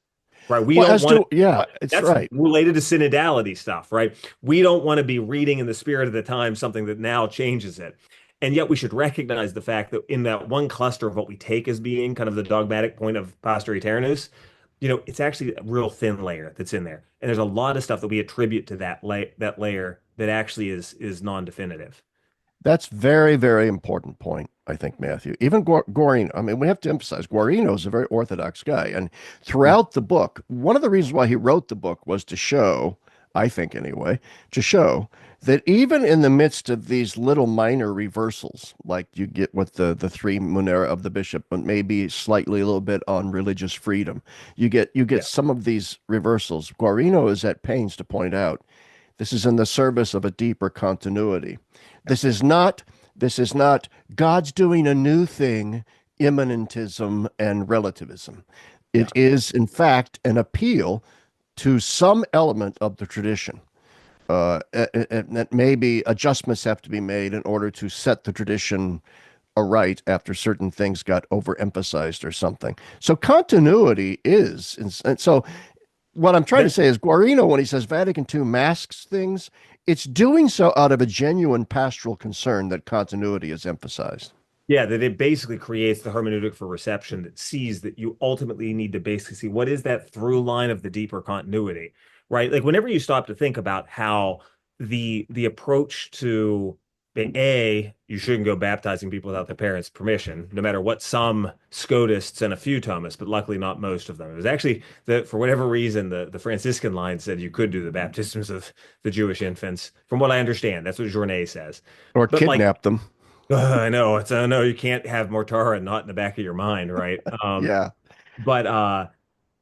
Right. We Well, don't as want to yeah, it's that's right. related to synodality stuff, right? We don't want to be reading in the spirit of the time something that now changes it. And yet we should recognize the fact that in that one cluster of what we take as being kind of the dogmatic point of Pastor Eternus, it's actually a real thin layer that's in there. And there's a lot of stuff that we attribute to that layer that actually is non-definitive. That's very, very important point, I think, Matthew. Even Guarino, I mean, we have to emphasize Guarino is a very orthodox guy. And throughout the book, one of the reasons why he wrote the book was to show, I think anyway, to show that even in the midst of these little minor reversals, like you get with the three munera of the bishop, but maybe slightly a little bit on religious freedom, you get Yeah. some of these reversals. Guarino is at pains to point out this is in the service of a deeper continuity. This is not this is not God's doing a new thing, immanentism and relativism. Yeah. It is, in fact, an appeal to some element of the tradition. And that maybe adjustments have to be made in order to set the tradition aright after certain things got overemphasized or something. So continuity is, and so what I'm trying to That say is Guarino, when he says Vatican II masks things, it's doing so out of a genuine pastoral concern that continuity is emphasized. Yeah, that it basically creates the hermeneutic for reception that sees that you ultimately need to basically see what is that through line of the deeper continuity, right? Like whenever you stop to think about how the approach to you shouldn't go baptizing people without their parents' permission, no matter what some Scotists and a few Thomists, but luckily not most of them. It was actually for whatever reason, the Franciscan line said you could do the baptisms of the Jewish infants. From what I understand, that's what Journet says. Or But like kidnap them. I know I know you can't have Mortara not in the back of your mind, right? Yeah. But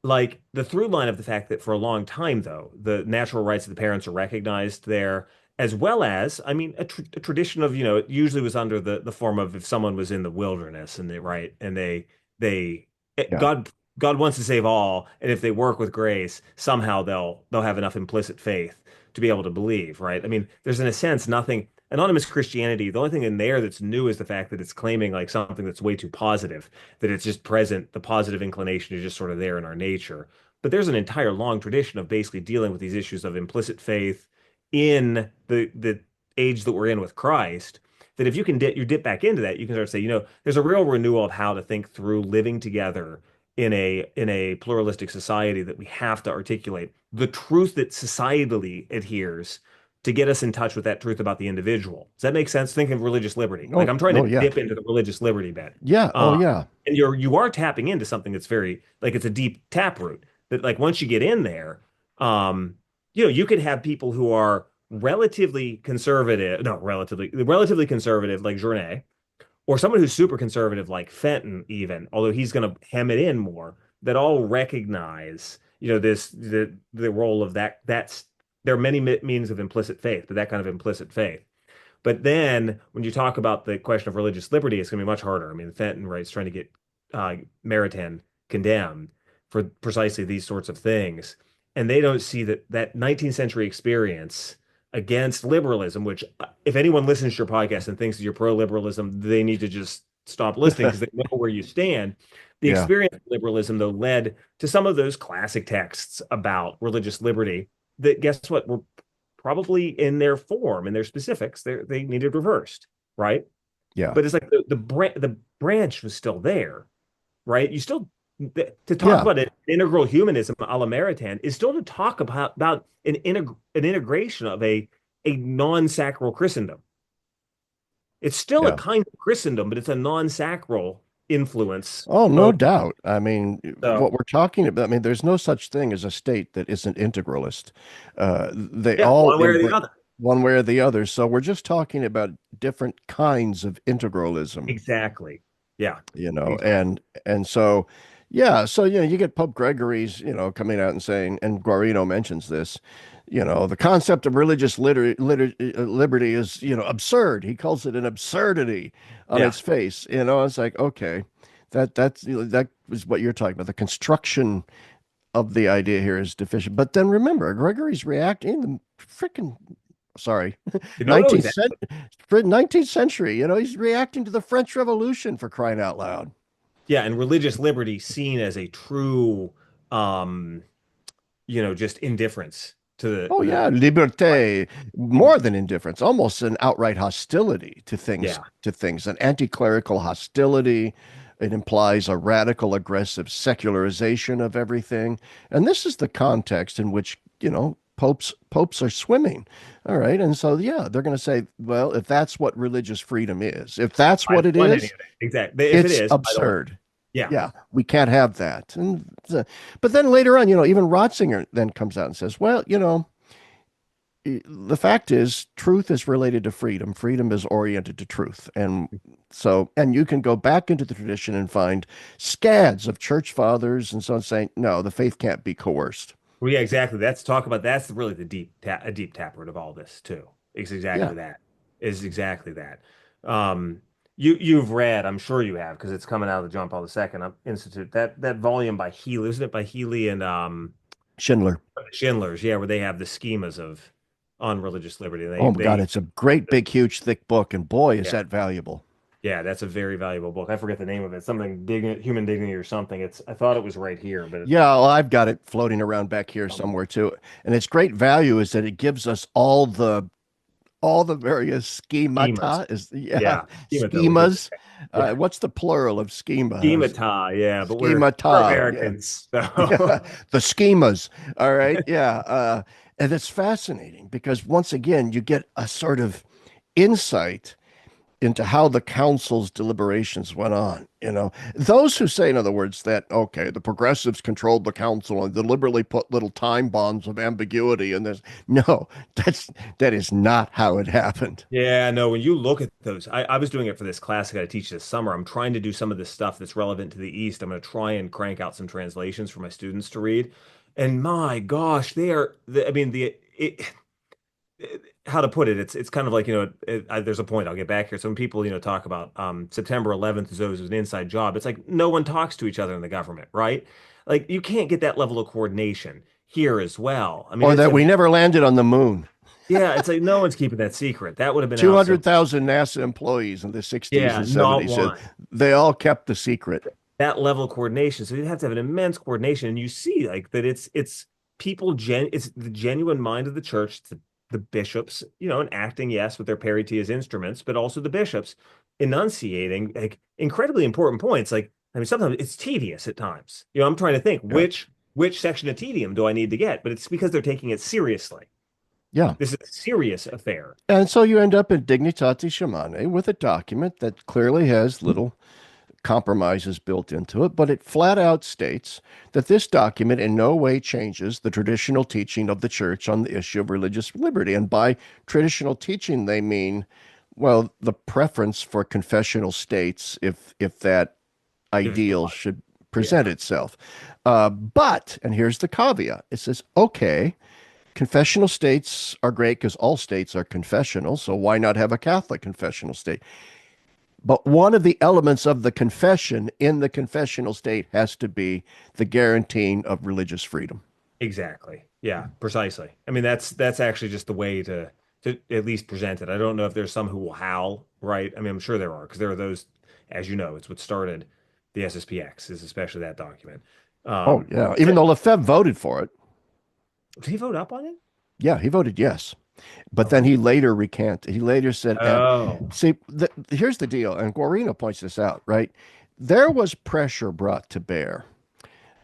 like the through line of the fact that for a long time, though, the natural rights of the parents are recognized there, as well as, I mean, a tradition of, it usually was under the form of if someone was in the wilderness and they Yeah. God wants to save all, and if they work with grace, somehow they'll have enough implicit faith to be able to believe, right? I mean, there's in a sense nothing anonymous Christianity, the only thing in there that's new is the fact that it's claiming like something that's way too positive, that it's just present. The positive inclination is just sort of there in our nature. But there's an entire long tradition of basically dealing with these issues of implicit faith in the age that we're in with Christ. That if you can dip back into that, you can start to say, there's a real renewal of how to think through living together in a pluralistic society that we have to articulate the truth that societally adheres to get us in touch with that truth about the individual. Does that make sense? Think of religious liberty. Like No, I'm trying no, to yeah. dip into the religious liberty bit. Yeah. Oh, Uh, yeah. and you are tapping into something that's very like it's a deep taproot that like once you get in there, um, you could have people who are relatively conservative, no, relatively conservative like Journet, or someone who's super conservative like Fenton, even, although he's going to hem it in more, that all recognize, the role of that's there are many means of implicit faith, but that kind of implicit faith. But then when you talk about the question of religious liberty, it's going to be much harder. I mean, Fenton, right, is trying to get Maritain condemned for precisely these sorts of things. and they don't see that 19th century experience against liberalism, which if anyone listens to your podcast and thinks that you're pro-liberalism, they need to just stop listening because they know where you stand. The Yeah, experience of liberalism, though, led to some of those classic texts about religious liberty that, guess what, were probably in their form, in their specifics, they needed reversed, right? yeah, But it's like the branch was still there, right? You still to talk yeah, about an integral humanism a la Maritain is still to talk about an integration of a non-sacral Christendom. It's still a yeah. kind of Christendom, but it's a non-sacral influence Oh, no of doubt. I mean, what so we're talking about, I mean, there's no such thing as a state that isn't integralist. They yeah, all one way or the embrace other. one way or the other. So we're just talking about different kinds of integralism, Exactly. Yeah, and exactly. so yeah, so you get Pope Gregory's, coming out and saying, and Guarino mentions this, the concept of religious liberty is, absurd. He calls it an absurdity on Yeah. its face. It's like, okay, that is what you're talking about. The construction of the idea here is deficient. But then remember, Gregory's reacting the freaking sorry, No, no, 19th exactly. century, 19th century, he's reacting to the French Revolution, for crying out loud. Yeah, and religious liberty seen as a true um, just indifference to Oh yeah, the right. liberté, more than indifference, almost an outright hostility Yeah. to things, an anti-clerical hostility. It implies a radical, aggressive secularization of everything. And this is the context in which, popes are swimming. All right. And so yeah, they're going to say, well, if that's what religious freedom is, if that's I what don't it want any is, of it. Exactly. If it it's is, I don't want it. absurd. Yeah. Yeah, we can't have that. But then later on, even Ratzinger then comes out and says, well, the fact is, truth is related to freedom. Freedom is oriented to truth. And you can go back into the tradition and find scads of church fathers and so on saying, no, the faith can't be coerced. Well, yeah, exactly. That's really the a deep taproot of all this too. It's Yeah. exactly that. Is exactly that. You've read, I'm sure you have, because it's coming out of the John Paul II Institute, that volume by Healy, isn't it by Healy and Schindler. Schindler's, yeah, where they have the schemas of on religious liberty. Oh my God, They it's a great, big, huge, thick book. And boy, is yeah. that valuable. Yeah, that's a very valuable book. I forget the name of it. Something human dignity or something. I thought it was right here, but Yeah, well, I've got it floating around back here um, somewhere too. And its great value is that it gives us all the various schemas. schemata is yeah, Yeah, schemata would be schemas. yeah. What's the plural of schema? Schemata, yeah, but we're Schemata. Yeah. Americans, Yeah. so The schemas. All right. Yeah. And it's fascinating because once again, you get a sort of insight into how the council's deliberations went on. Those who say, in other words, that, okay, the progressives controlled the council and deliberately put little time bombs of ambiguity in this. No, that is not how it happened. yeah, no, when you look at those, I was doing it for this class I got to teach this summer. I'm trying to do some of this stuff that's relevant to the East. I'm going to try and crank out some translations for my students to read. And my gosh, I mean, how to put it, it's kind of like, there's a point, I'll get back here. Some people, talk about September 11th as though it was an inside job. It's like no one talks to each other in the government, right? Like you can't get that level of coordination here as well. I mean, Or that we never landed on the moon. yeah, it's like no one's keeping that secret. That would have been out so 200,000 NASA employees in the 60s yeah, and not 70s. one. They all kept the secret. That level of coordination. So you have to have an immense coordination. And you see like that it's it's the genuine mind of the church, the bishops, and acting, yes, with their parity as instruments, but also the bishops enunciating like incredibly important points. Like, I mean, sometimes it's tedious at times. I'm trying to think Yeah. which section of tedium do I need to get, but it's because they're taking it seriously. Yeah. This is a serious affair. And so you end up in Dignitatis Humanae with a document that clearly has little compromises built into it, but it flat out states that this document in no way changes the traditional teaching of the church on the issue of religious liberty. And by traditional teaching, they mean, well, the preference for confessional states, if that If it's ideal broad. should present Yeah. itself. But, and here's the caveat, it says, okay, confessional states are great because all states are confessional, so why not have a Catholic confessional state? But one of the elements of the confession in the confessional state has to be the guaranteeing of religious freedom. Exactly. Yeah, precisely. I mean, that's actually just the way to at least present it. I don't know if there's some who will howl, right? I mean, I'm sure there are because there are those, as you know, it's what started the SSPX, is especially that document. Oh, Um, yeah. Even though Lefebvre voted for it. did he vote up on it? Yeah, he voted yes. But then Okay. he later recanted. He later said, Oh, see, here's the deal. And Guarino points this out, right? There was pressure brought to bear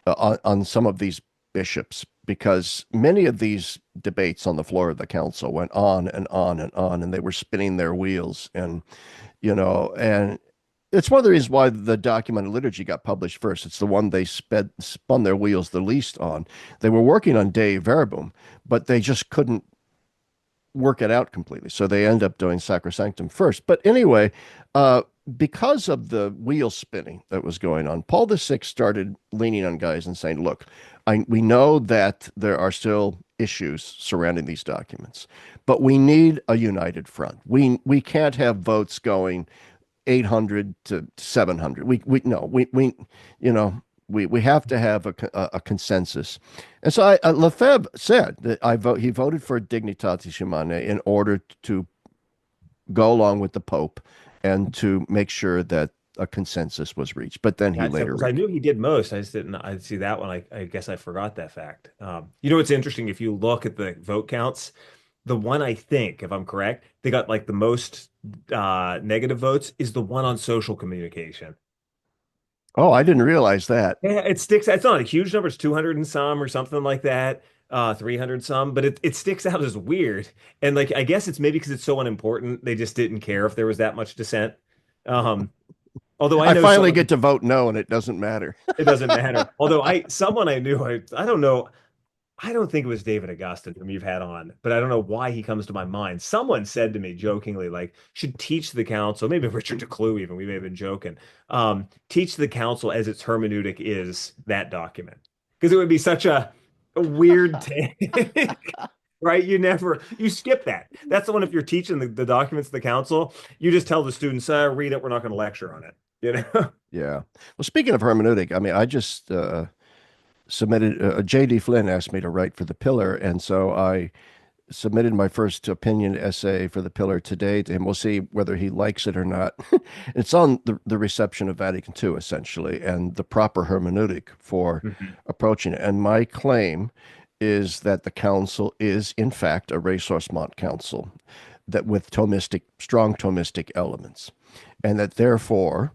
on some of these bishops because many of these debates on the floor of the council went on and on and on, and they were spinning their wheels. And it's one of the reasons why the documented liturgy got published first. It's the one they spun their wheels the least on. They were working on Dei Verbum, but they just couldn't work it out completely. So they end up doing Sacrosanctum first. But anyway, because of the wheel spinning that was going on, Paul VI started leaning on guys and saying, look, we know that there are still issues surrounding these documents, but we need a united front. We can't have votes going 800 to 700. We no, we you know, we have to have a consensus. And so Lefebvre said that he voted for Dignitatis Humanae in order to go along with the Pope and to make sure that a consensus was reached. But then he yeah. So later 'cause I knew he did most. I just didn't. I see that one. I guess I forgot that fact. You know, it's interesting if you look at the vote counts. The one I think, if I'm correct, they got like the most negative votes is the one on social communication. Oh, I didn't realize that. Yeah, it sticks. It's not a huge number. It's 200 and some or something like that, 300 some, but it sticks out as weird. And like, I guess it's maybe because it's so unimportant. They just didn't care if there was that much dissent. Um, although I I know finally someone, get to vote no, and it doesn't matter. it doesn't matter. Although someone I knew, I don't know. I don't think it was David Augustine whom you've had on, but I don't know why he comes to my mind. Someone said to me jokingly, like, should teach the council, maybe Richard DeClue even, we may have been joking, teach the council as its hermeneutic is that document. Because it would be such a weird take, right? You skip that. That's the one if you're teaching the documents of the council, you just tell the students, read it, we're not going to lecture on it, you know? Yeah. Well, speaking of hermeneutic, I mean, I just submitted, J.D. Flynn asked me to write for The Pillar, and so I submitted my first opinion essay for The Pillar today to him. We'll see whether he likes it or not. It's on the reception of Vatican II, essentially, and the proper hermeneutic for approaching it. And my claim is that the council is, in fact, a Resource-mont council that with strong Thomistic elements, and that therefore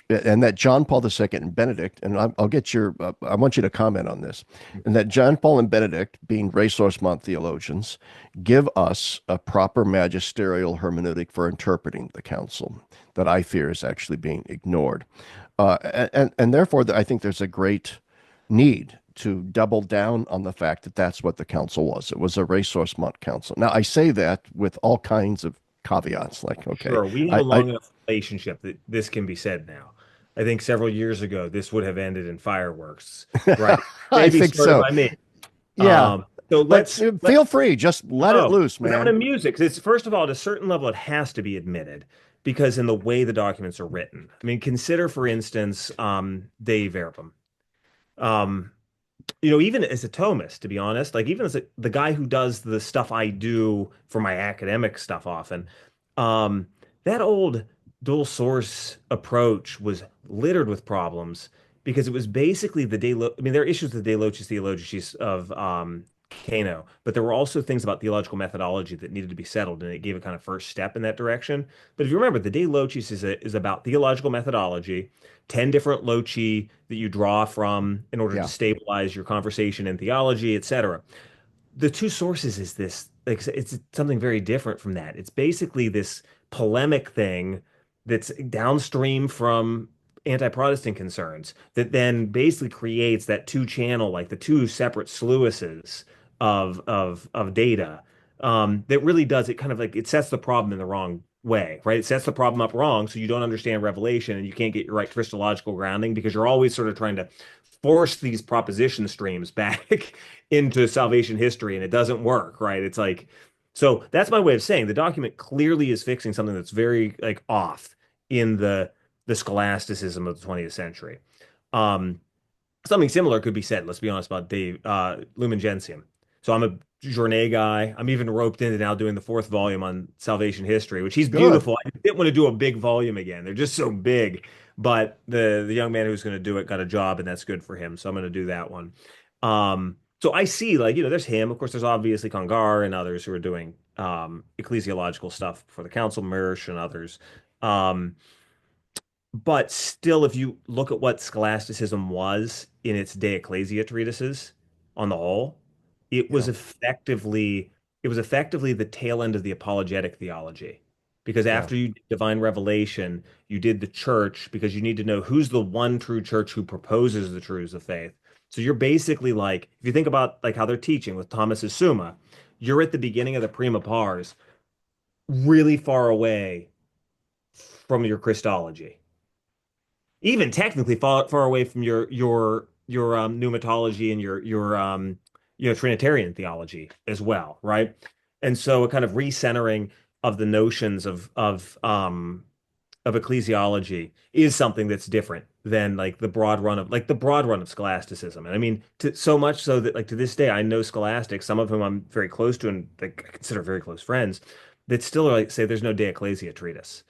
and that John Paul II and Benedict, and I'll get I want you to comment on this, and that John Paul and Benedict, being Resource-mont theologians, give us a proper magisterial hermeneutic for interpreting the council that I fear is actually being ignored. And therefore, I think there's a great need to double down on the fact that that's what the council was. It was a Resource-mont council. Now, I say that with all kinds of caveats, like, okay, Sure, we have a I long enough relationship that this can be said now. I think several years ago, this would have ended in fireworks, right? I Maybe think started so. by me. Yeah, So but let feel free, just let it oh, loose, we're not in man. music. 'Cause it's first of all, at a certain level, it has to be admitted because in the way the documents are written. I mean, consider, for instance, Dei Verbum. Um, even as a Thomist, to be honest, like even as the guy who does the stuff I do for my academic stuff often, um, that old dual source approach was littered with problems because it was basically I mean, there are issues with the De Locis Theologicis of Kano, but there were also things about theological methodology that needed to be settled, and it gave a kind of first step in that direction. But if you remember, the De Locis is about theological methodology, 10 different loci that you draw from in order to Yeah, stabilize your conversation in theology, etc. The two sources is this, like it's something very different from that. It's basically this polemic thing that's downstream from anti-Protestant concerns that then basically creates that two channel, like the two separate sluices of data. That really does it kind of like it sets the problem in the wrong way, right? It sets the problem up wrong, so you don't understand revelation and you can't get your right Christological grounding because you're always sort of trying to force these proposition streams back into salvation history, and it doesn't work, right? It's like, so that's my way of saying the document clearly is fixing something that's very like off in the scholasticism of the 20th century. Um, something similar could be said, let's be honest, about Lumen Gentium. So I'm a Journée guy. I'm even roped into now doing the fourth volume on salvation history, which he's Good. beautiful. I didn't want to do a big volume again. They're just so big. But the young man who's going to do it got a job, and that's good for him. So I'm going to do that one. So I see, like, there's him. Of course, there's obviously Congar and others who are doing ecclesiological stuff for the Council, Mersch and others. Um, but still, if you look at what scholasticism was in its De Ecclesia treatises on the whole, it Yeah. was effectively it was effectively the tail end of the apologetic theology. Because Yeah. after you did divine revelation, you did the church because you need to know who's the one true church who proposes the truths of faith. So you're basically like, if you think about like how they're teaching with Thomas's Summa, you're at the beginning of the prima pars, really far away from your Christology, even technically far away from your pneumatology and your Trinitarian theology as well, right? And so a kind of recentering of the notions of ecclesiology is something that's different than like the broad run of scholasticism. And I mean, so much so that like to this day, I know scholastics, some of whom I'm very close to and like, I consider very close friends, that still are like say there's no De Ecclesia treatise.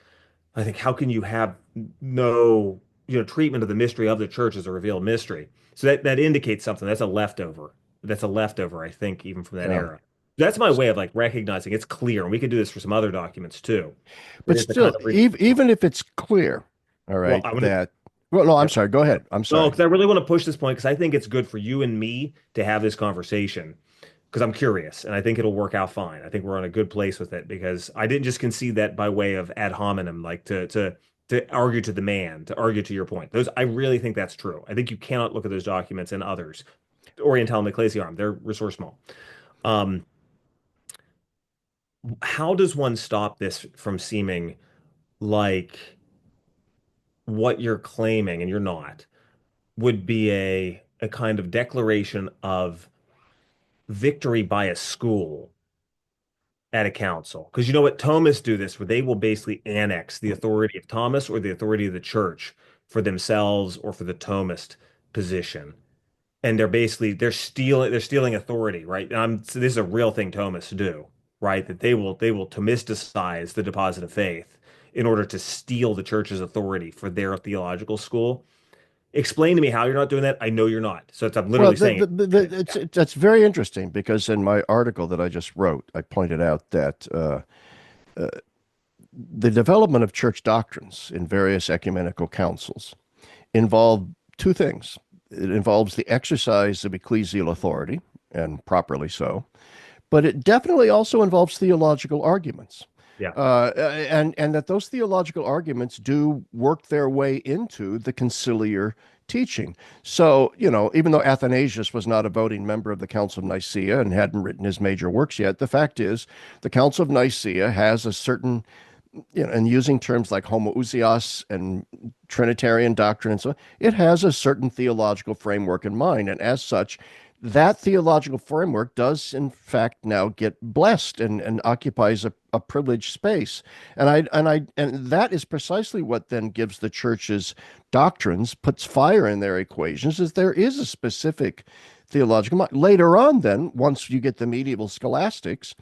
I think how can you have no, treatment of the mystery of the church as a revealed mystery? So that indicates something. That's a leftover. That's a leftover, I think, even from that Yeah. era. That's my way of like recognizing it's clear, and we could do this for some other documents too. It But is the kind still, of even if it's clear, all well, right, I want to that, well, no, I'm yeah. sorry. Go ahead. I'm No, sorry. because I really want to push this point because I think it's good for you and me to have this conversation because I'm curious and I think it'll work out fine. I think we're on a good place with it because I didn't just concede that by way of ad hominem, like to argue to the man, to argue to your point. Those I really think that's true. I think you cannot look at those documents and others. Orientalum Ecclesiarum, they're Resource-mont. Um, how does one stop this from seeming like what you're claiming, and you're not, would be a kind of declaration of victory by a school at a council? Because you know what, Thomists do this, where they will basically annex the authority of Thomas or the authority of the church for themselves or for the Thomist position. And they're stealing authority, right? So this is a real thing Thomists do, right? That they will Thomisticize the deposit of faith in order to steal the church's authority for their theological school. Explain to me how you're not doing that. I know you're not. So I'm Well, literally saying it. that's very interesting because in my article that I just wrote, I pointed out that the development of church doctrines in various ecumenical councils involve two things. It involves the exercise of ecclesial authority, and properly so, but it definitely also involves theological arguments. Yeah. And that those theological arguments do work their way into the conciliar teaching. So, even though Athanasius was not a voting member of the Council of Nicaea and hadn't written his major works yet, the fact is the Council of Nicaea has a certain, and using terms like homoousios and Trinitarian doctrine and so on, it has a certain theological framework in mind. And as such, that theological framework does in fact now get blessed and occupies a privileged space. And that is precisely what then gives the church's doctrines, puts fire in their equations, is there is a specific theological mind. Later on, then, once you get the medieval scholastics,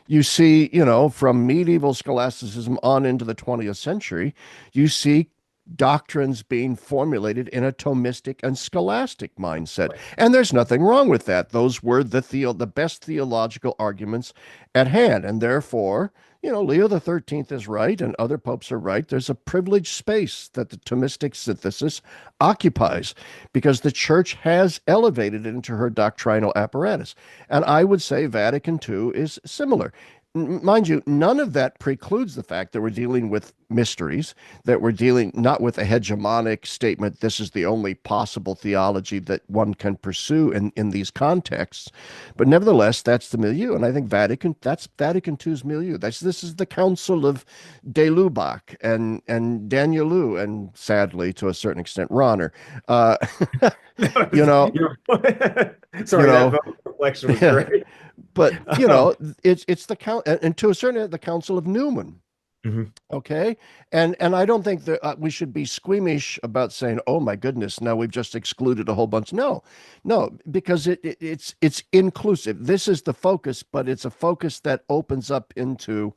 you see, from medieval scholasticism on into the 20th century, you see doctrines being formulated in a Thomistic and scholastic mindset. Right. And there's nothing wrong with that. Those were the best theological arguments at hand. And therefore, Leo the 13th is right and other popes are right. There's a privileged space that the Thomistic synthesis occupies because the church has elevated it into her doctrinal apparatus. And I would say Vatican II is similar. Mind you, none of that precludes the fact that we're dealing with mysteries, that we're dealing not with a hegemonic statement, this is the only possible theology that one can pursue in these contexts. But nevertheless, that's the milieu. And I think that's Vatican II's milieu. This is the Council of De Lubac and Danielou, and sadly, to a certain extent, Ronner. Uh, you know, you Sorry, that know, reflection was great. but Um, it's the count, and to a certain extent, the Council of Newman. Hmm. Okay. And I don't think that we should be squeamish about saying, "Oh my goodness, now we've just excluded a whole bunch." No, no, because it's inclusive. This is the focus, but it's a focus that opens up into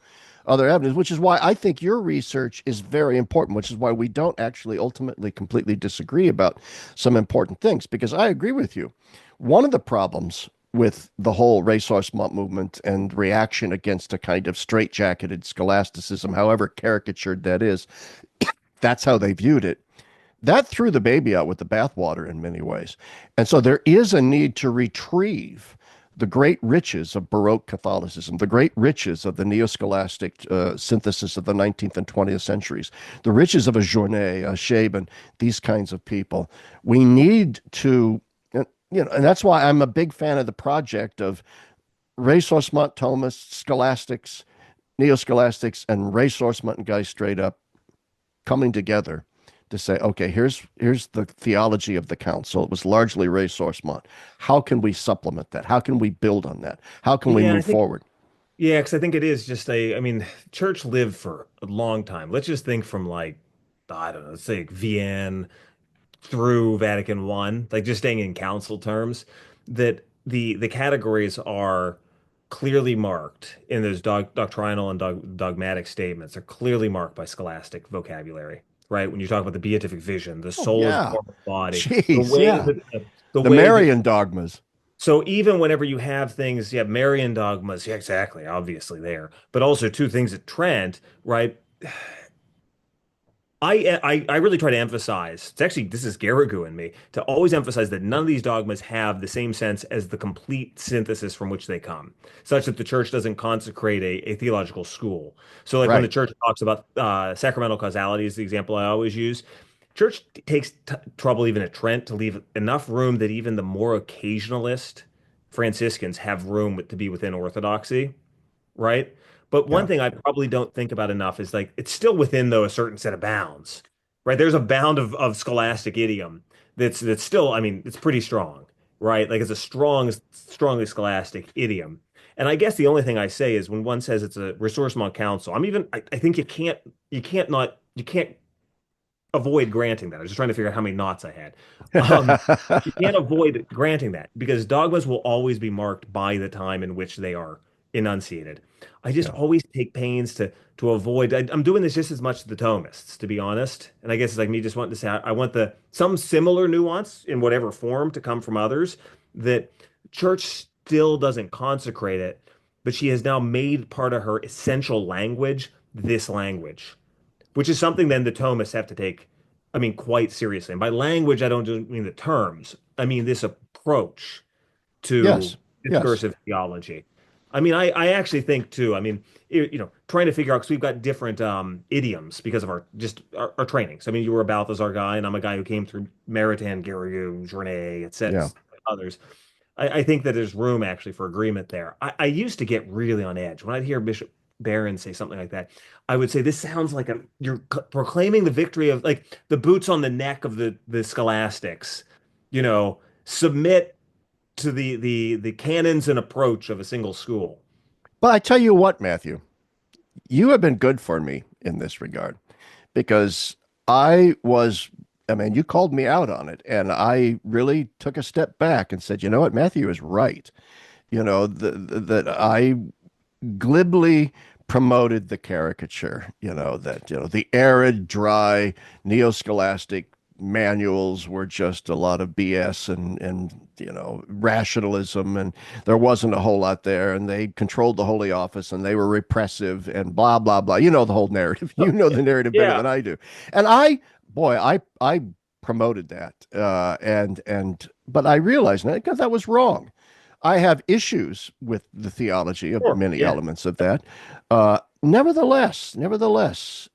other avenues, which is why I think your research is very important, which is why we don't actually ultimately completely disagree about some important things, because I agree with you. One of the problems with the whole Resource-mont movement and reaction against a kind of straitjacketed scholasticism, however caricatured that is, that's how they viewed it. That threw the baby out with the bathwater in many ways. And so there is a need to retrieve the great riches of Baroque Catholicism, the great riches of the neo-scholastic synthesis of the 19th and 20th centuries, the riches of a Journet, a Shaban, these kinds of people. We need to, and that's why I'm a big fan of the project of Resource-mont Thomists, scholastics, neo-scholastics, and Resource-mont guys straight up coming together to say, okay, here's the theology of the council. It was largely Resource-mont. How can we supplement that? How can we build on that? How can we Yeah, I move think forward? yeah, because I think it is just I mean, church lived for a long time. Let's just think from like, I don't know, let's say Vienne through Vatican I, like just staying in council terms, that the categories are clearly marked in those doctrinal and dogmatic statements are clearly marked by scholastic vocabulary, right? When you talk about the beatific vision, the Oh soul is yeah, form of body, the jeez, way yeah. that the The way that Marian dogmas. so even whenever you have things, yeah, Marian dogmas, yeah, exactly, obviously there, but also two things at Trent, right? I really try to emphasize, it's actually this is Garrigou in me, to always emphasize that none of these dogmas have the same sense as the complete synthesis from which they come, such that the church doesn't consecrate a theological school. So like when the Right. church talks about sacramental causality is the example I always use. Church takes t trouble even at Trent to leave enough room that even the more occasionalist Franciscans have room to be within orthodoxy, right? But one Yeah. thing I probably don't think about enough is like it's still within though a certain set of bounds, right? There's a bound of scholastic idiom that's still, I mean, it's pretty strong, right? Like it's a strongly scholastic idiom. And I guess the only thing I say is when one says it's a ressourcement council, I think you can't avoid granting that. I was just trying to figure out how many knots I had. You can't avoid granting that because dogmas will always be marked by the time in which they are enunciated. I just Yeah. always take pains to avoid. I'm doing this just as much as the Thomists, to be honest. And I guess it's like me just wanting to say I want the some similar nuance in whatever form to come from others that church still doesn't consecrate it, but she has now made part of her essential language this language, which is something then the Thomists have to take, I mean, quite seriously. And by language, I don't just mean the terms. I mean this approach to Yes. Yes. discursive theology. I mean, I actually think too. I mean, trying to figure out because we've got different idioms because of our training. So I mean, you were a Balthazar guy, and I'm a guy who came through Maritain, Garrigou, Journet, etc. Yeah. Others. I think that there's room actually for agreement there. I used to get really on edge when I'd hear Bishop Barron say something like that. I would say this sounds like you're proclaiming the victory of like the boots on the neck of the scholastics. Submit to the canons and approach of a single school. But I tell you what, Matthew, you have been good for me in this regard because I was, I mean, you called me out on it, and I really took a step back and said, you know what, Matthew is right. That I glibly promoted the caricature, that, the arid, dry, neo-scholastic manuals were just a lot of BS and rationalism, and there wasn't a whole lot there, and they controlled the Holy Office, and they were repressive, and blah blah blah. You know the whole narrative. You know the narrative better Yeah. than I do. And I promoted that, but I realized that because that was wrong. I have issues with the theology of Sure. many Yeah. elements of that. Nevertheless,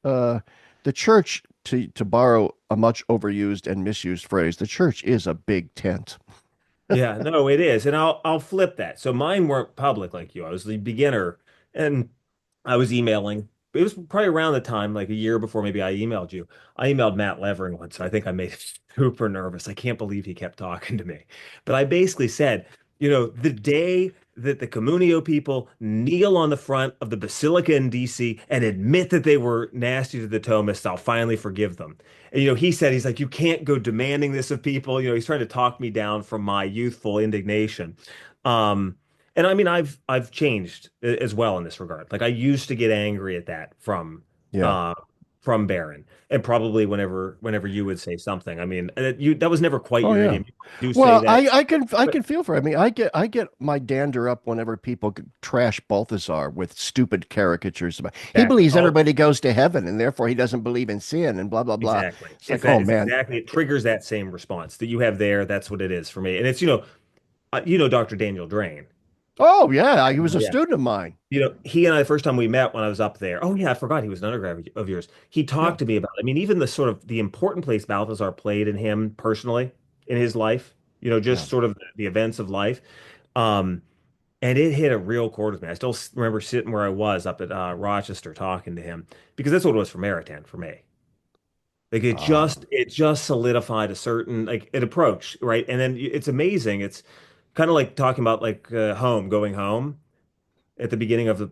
the church, to borrow a much overused and misused phrase, the church is a big tent. Yeah. No, it is. And I'll flip that. So mine weren't public like you. I was the beginner and I was emailing. It was probably around the time, like a year before maybe I emailed you. I emailed Matt Levering once. I think I made him super nervous. I can't believe he kept talking to me. But I basically said, the day that the Communio people kneel on the front of the Basilica in DC and admit that they were nasty to the Thomists, I'll finally forgive them. And, he said, he's like, you can't go demanding this of people. He's trying to talk me down from my youthful indignation. Um, and I mean, I've changed as well in this regard. Like I used to get angry at that Yeah. uh, from Barron, and probably whenever you would say something. I mean, that was never quite Oh your yeah. idiom. You do say Well, that, I can but feel for it. I mean, I get my dander up whenever people trash Balthazar with stupid caricatures about he exactly. believes Oh, everybody goes to heven and therefore he doesn't believe in sin and blah blah blah. exactly. It's It's like, that. oh It's man. exactly. It triggers that same response that you have there. That's what it is for me. And it's Dr. Daniel Drain. Oh yeah, he was a Yeah. student of mine. He and I, the first time we met when I was up there, oh yeah, I forgot he was an undergrad of yours. He Yeah. talked to me about, I mean, even the sort of the important place Balthazar played in him personally in his life, Yeah. just sort of the events of life. Um, and it hit a real chord with me. I still remember sitting where I was up at Rochester talking to him because that's what it was for Maritain for me. Like Ah. it just solidified a certain like an approach, right? And then it's amazing. It's kind of like talking about like going home at the beginning of the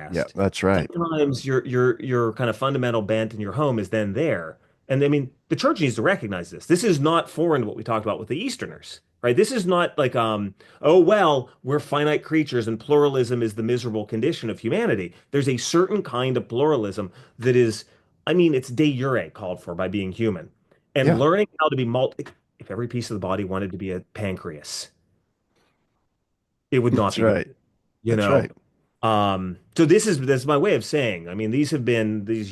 Yeah, podcast. that's right. Sometimes your kind of fundamental bent in your home is then there. And I mean, the church needs to recognize this. This is not foreign to what we talked about with the Easterners, right? This is not like oh well, we're finite creatures and pluralism is the miserable condition of humanity. There's a certain kind of pluralism that is, I mean, it's de jure called for by being human. And Yeah, learning how to be if every piece of the body wanted to be a pancreas, it would not that's be good, right. you That's know? right. So that's my way of saying. I mean, these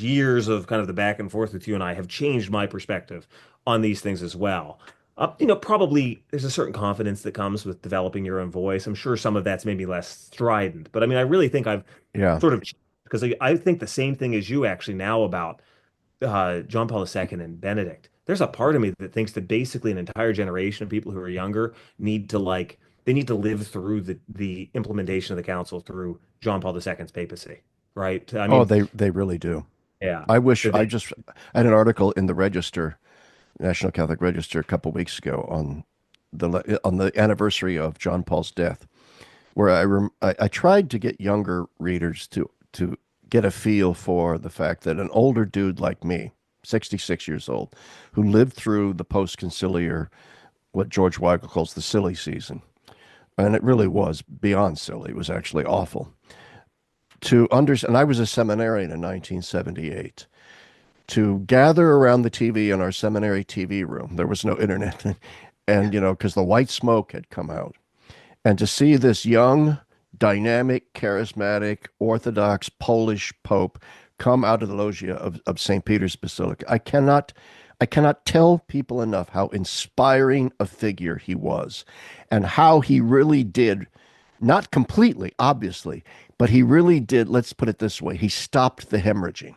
years of kind of the back and forth with you and I have changed my perspective on these things as well. Probably there's a certain confidence that comes with developing your own voice. I'm sure some of that's maybe less strident, but I mean, I really think I've Yeah. sort of because I think the same thing as you actually now about John Paul II and Benedict. There's a part of me that thinks that basically an entire generation of people who are younger need to they need to live through the implementation of the council through John Paul II's papacy, right? I Oh, mean, they really do. yeah, I wish that I they, just I had an article in the Register, National Catholic Register, a couple weeks ago on the anniversary of John Paul's death, where I tried to get younger readers to get a feel for the fact that an older dude like me, 66 years old, who lived through the post-conciliar, what George Weigel calls the silly season, and it really was beyond silly. It was actually awful. To understand, and I was a seminarian in 1978. To gather around the TV in our seminary TV room, there was no internet, and because the white smoke had come out, and to see this young, dynamic, charismatic, Orthodox Polish Pope come out of the loggia of St. Peter's Basilica, I cannot tell people enough how inspiring a figure he was, and how he really did, not completely, obviously, but he really did. Let's put it this way: he stopped the hemorrhaging.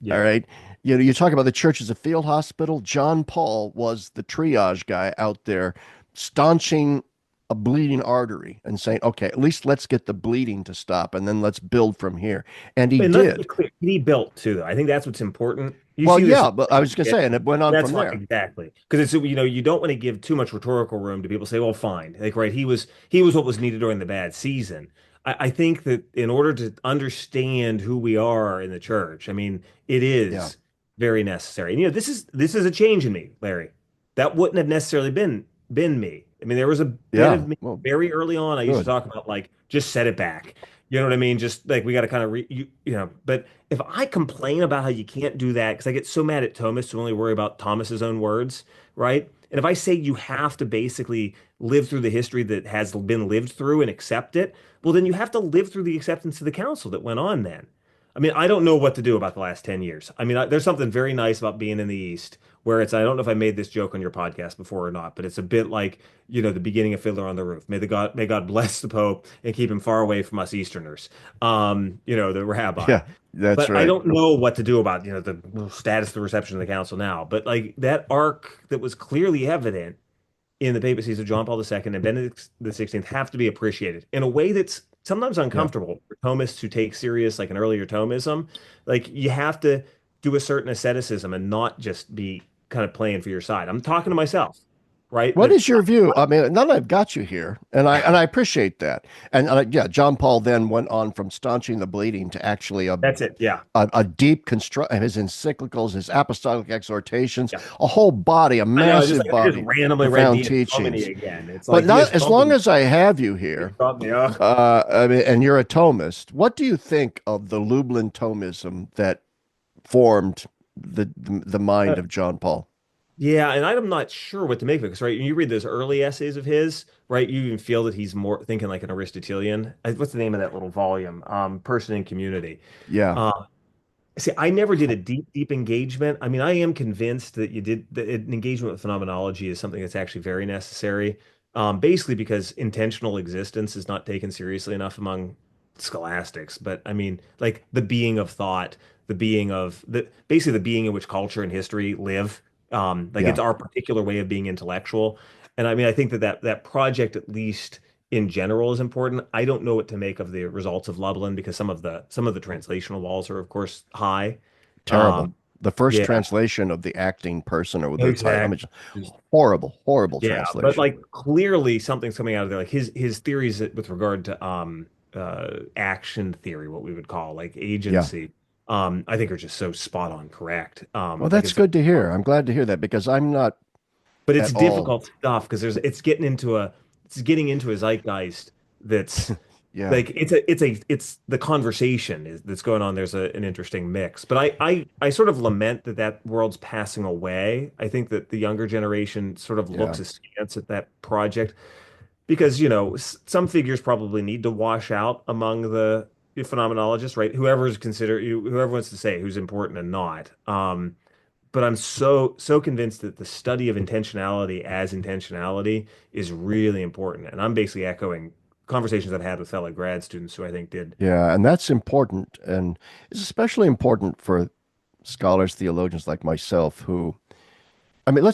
All yeah. right. You talk about the church as a field hospital. John Paul was the triage guy out there, staunching a bleeding artery and saying, okay, at least let's get the bleeding to stop and then let's build from here. And he And let's be did. clear, he built too, though. I think that's what's important. You Well, see this, yeah, but I was going to say, and it went on that's from fine, there. exactly. Because it's you don't want to give too much rhetorical room to people say, well, fine, like right, he was what was needed during the bad season. I think that in order to understand who we are in the church, I mean, it Yeah. is very necessary. And this is a change in me, Larry. That wouldn't have necessarily been me. I mean, there was a bit Yeah. of me Well, very early on. I used to good. talk about like just set it back. You know what I mean? Just like we got to kind of but if I complain about how you can't do that because I get so mad at Thomas to only worry about Thomas's own words, right? And if I say you have to basically live through the history that has been lived through and accept it, well, then you have to live through the acceptance of the council that went on then. I mean, I don't know what to do about the last 10 years. I mean, there's something very nice about being in the East where I don't know if I made this joke on your podcast before or not, but it's a bit like, the beginning of Fiddler on the Roof. May God bless the Pope and keep him far away from us Easterners. The rabbi. Yeah, that's But I right. don't know what to do about, the status of the reception of the council now. But like that arc that was clearly evident in the papacies of John Paul II and Benedict the XVI have to be appreciated in a way that's sometimes Yeah. uncomfortable for Thomists who take serious like an earlier Thomism. Like you have to do a certain asceticism and not just be kind of playing for your side. I'm talking to myself. right? What That is your view? I mean, now that I've got you here, and I appreciate that. And yeah, John Paul then went on from staunching the bleeding to actually that's it. Yeah. a deep construct his encyclicals, his apostolic exhortations, Yeah. a whole body, a I know. massive I just body, randomly read profound the Economy teachings. again. It's But like the not as long Economy as I have you here, brought me up. I mean, and you're a Thomist. What do you think of the Lublin Thomism that formed the mind of John Paul? Yeah, and I'm not sure what to make of it because, right, when you read those early essays of his, right, you even feel that he's more thinking like an Aristotelian. What's the name of that little volume? Person in Community. Yeah, Uh, See, I never did a deep engagement. I mean, I am convinced that you did that an engagement with phenomenology is something that's actually very necessary. Basically because intentional existence is not taken seriously enough among scholastics. But I mean, like the being of thought, the being of the basically the being in which culture and history live. Like yeah, it's our particular way of being intellectual. And I mean, I think that project, at least in general, is important. I don't know what to make of the results of Lublin because some of the translational walls are, of course, high. terrible. Um, The first yeah, translation of the acting person or the title, I mean, exactly. just horrible, horrible Yeah, but translation. like clearly something's coming out of there. Like his theories with regard to action theory, what we would call like Yeah. agency, I think are just so spot on correct. Well, Like that's good to hear. I'm glad to hear that because I'm not but it's at all. difficult stuff because it's getting into a zeitgeist that's Yeah, like it's the conversation that's going on. There's an interesting mix, but I sort of lament that world's passing away. I think that the younger generation sort of yeah, looks askance at that project because some figures probably need to wash out among the phenomenologists, right? Whoever wants to say who's important and not. But I'm so convinced that the study of intentionality as intentionality is really important. And I'm basically echoing conversations I've had with fellow grad students who I think did. yeah. And that's important. And it's especially important for scholars, theologians like myself, who, I mean,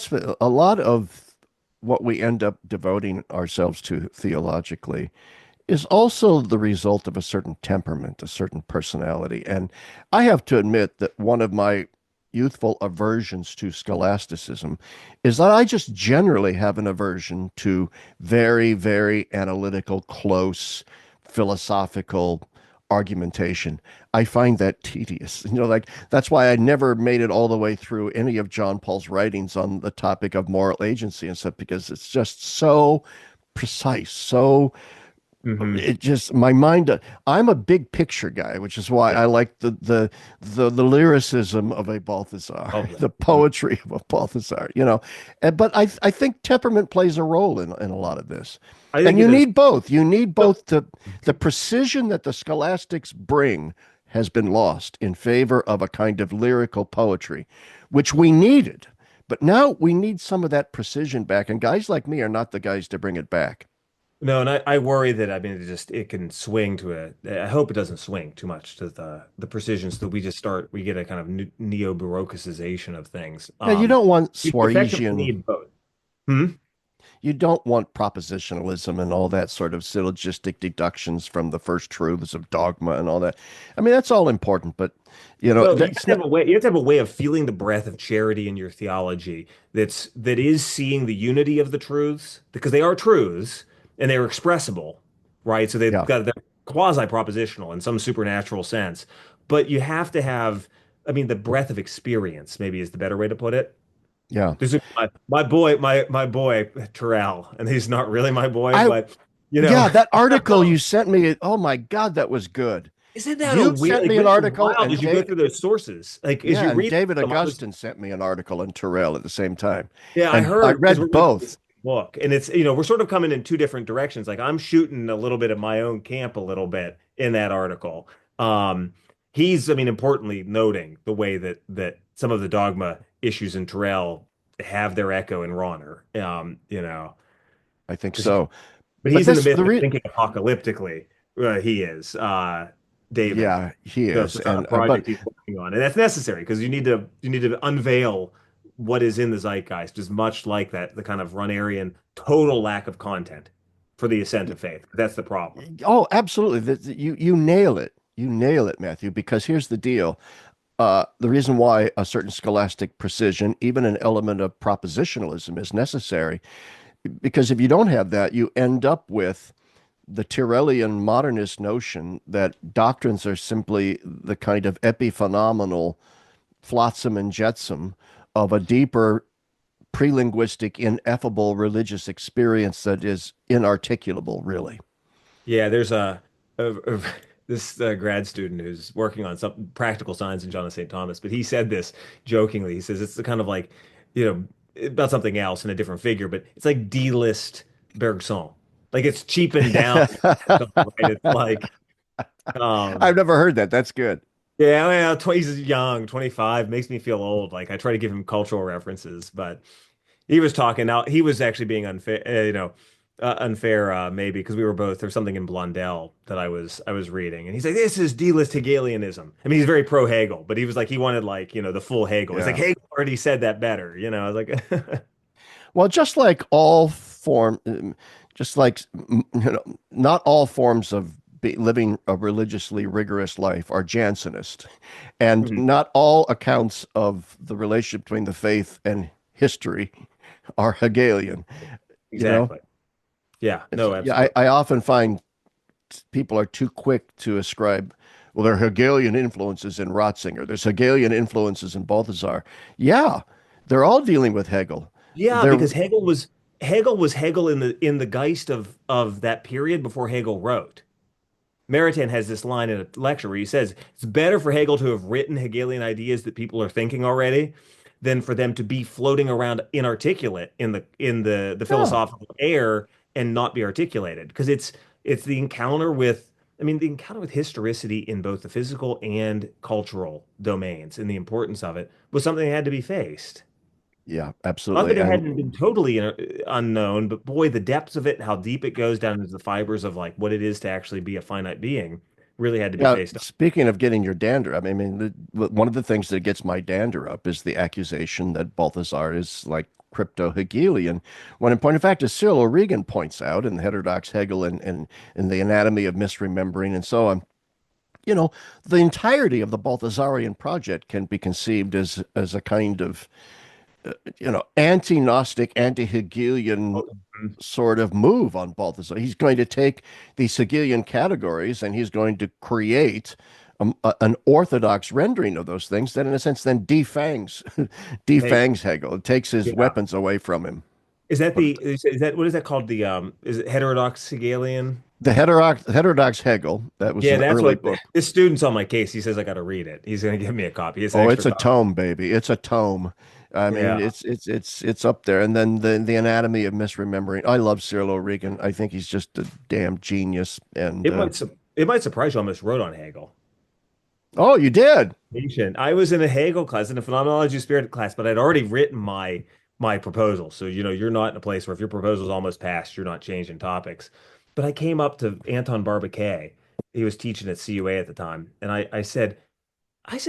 a lot of what we end up devoting ourselves to theologically is also the result of a certain temperament, a certain personality. And I have to admit that one of my youthful aversions to scholasticism is that I just generally have an aversion to very, very analytical, close, philosophical argumentation. I find that tedious. Like that's why I never made it all the way through any of John Paul's writings on the topic of moral agency and stuff because it's just so precise, so Hmm. it just my mind. I'm a big picture guy, which is why Yeah. I like the lyricism of a Balthazar, Lovely. the Mhm. poetry of a Balthazar. But I think temperament plays a role in a lot of this, I and think you it is. need both. You need Well, both. The precision that the scholastics bring has been lost in favor of a kind of lyrical poetry, which we needed. But now we need some of that precision back, and guys like me are not the guys to bring it back. no, and I worry that I mean it can swing to I hope it doesn't swing too much to the precision so that we get a kind of neo-Baroquicization of things. Yeah, you don't want You effectively Suarezsian. need both. Hmm? You don't want propositionalism and all that sort of syllogistic deductions from the first truths of dogma and all that. I mean, that's all important, but Well, you have that's to have not. a way. You have to have a way of feeling the breath of charity in your theology. That is seeing the unity of the truths because they are truths and they're expressible, right? So they've Yeah, got they're quasi-propositional in some supernatural sense. But you have to have, I mean, the breath of experience. Maybe is the better way to put it. yeah. My boy Terrell, and he's not really my boy, I but you know, yeah, that article you sent me. Oh my God, that was good. isn't that a You weird? sent Like, me an it's article, wild as you go through those sources. Like as yeah, you and read David them, I was Augustine sent me an article and Terrell at the same time, Yeah, I and I heard because we're read reading this both. book, and we're sort of coming in two different directions. Like I'm shooting a little bit of my own camp a little bit in that article. Um, I mean, importantly noting the way that some of the dogma issues in Terrell have their echo in Ronner. I think Because so. but But he's in the this midst the of re thinking apocalyptically. He is David. yeah, he That's is, the kind and of but project he's working on, and that's necessary because you need to unveil what is in the zeitgeist, is much like that the kind of Runnerian total lack of content for the ascent of faith. That's the problem. oh, absolutely. You nail it. You nail it, Matthew, because here's the deal. the reason why a certain scholastic precision, even an element of propositionalism, is necessary, because if you don't have that, you end up with the Tyrrellian modernist notion that doctrines are simply the kind of epiphenomenal flotsam and jetsam of a deeper prelinguistic, ineffable religious experience that is inarticulable, really. Yeah, there's a this grad student who's working on some practical science in John of St. Thomas, but he said this jokingly. He says it's the kind of like, you know, about something else in a different figure, but it's like D-list Bergson. Like it's cheapened down, right? It's like, I've um, never heard that. That's good. yeah, well, he's young, 25, makes me feel old. Like I try to give him cultural references, but he was talking now. He was actually being unfair, unfair maybe because we were both there's something in Blondel that I was reading, and he's like, "This is D-list Hegelianism." I mean, he's very pro Hegel, but he was like, he wanted like the full Hegel. He's like, Yeah. Hegel already said that better, you know. I was like, Well, just like not all forms of living a religiously rigorous life are Jansenist, and Mhm. not all accounts of the relationship between the faith and history are Hegelian. You know, Exactly. Yeah. it's No, yeah. absolutely. I often find people are too quick to ascribe. Well, there are Hegelian influences in Ratzinger. There's Hegelian influences in Balthasar. Yeah, they're all dealing with Hegel. Yeah, They're because Hegel was Hegel in the Geist of that period before Hegel wrote. Maritain has this line in a lecture where he says it's better for Hegel to have written Hegelian ideas that people are thinking already than for them to be floating around inarticulate in the yeah, philosophical air and not be articulated. Because it's the encounter with I mean the encounter with historicity in both the physical and cultural domains and the importance of it was something that had to be faced. yeah, Not absolutely. that it And hadn't been totally unknown, but boy, the depths of it and how deep it goes down into the fibers of like what it is to actually be a finite being really had to be yeah, faced up. speaking of getting your dander, one of the things that gets my dander up is the accusation that Balthasar is like crypto-Hegelian, when in point of fact, as Cyril O'Regan points out in the Heterodox Hegel and the Anatomy of Misremembering and so on, you know, the entirety of the Balthasarian project can be conceived as a kind of anti-Gnostic, anti-Hegelian Oh, mhm. sort of move on Balthasar. He's going to take these Hegelian categories and he's going to create an orthodox rendering of those things that, in a sense, then defangs Hey, defangs Hegel. It takes his yeah. weapons away from him. Is that But the is that what is that called? Is it heterodox Hegelian? the heterodox Hegel, that was Yeah, an that's early what book. this student's on my case. He says I got to read it. He's going to give me a copy. It's an Oh, extra it's a copy. tome, baby. It's a tome. I mean, Yeah. it's up there. And then the anatomy of misremembering. I love Cyril O'Regan. I think he's just a damn genius. And It might surprise you. I almost wrote on Hegel. oh, you did. Patient. I was in a Hegel class, in a phenomenology of spirit class, but I'd already written my proposal. So, you're not in a place where if your proposal's almost passed, you're not changing topics. But I came up to Anton Barbacay. He was teaching at CUA at the time, and I said, what's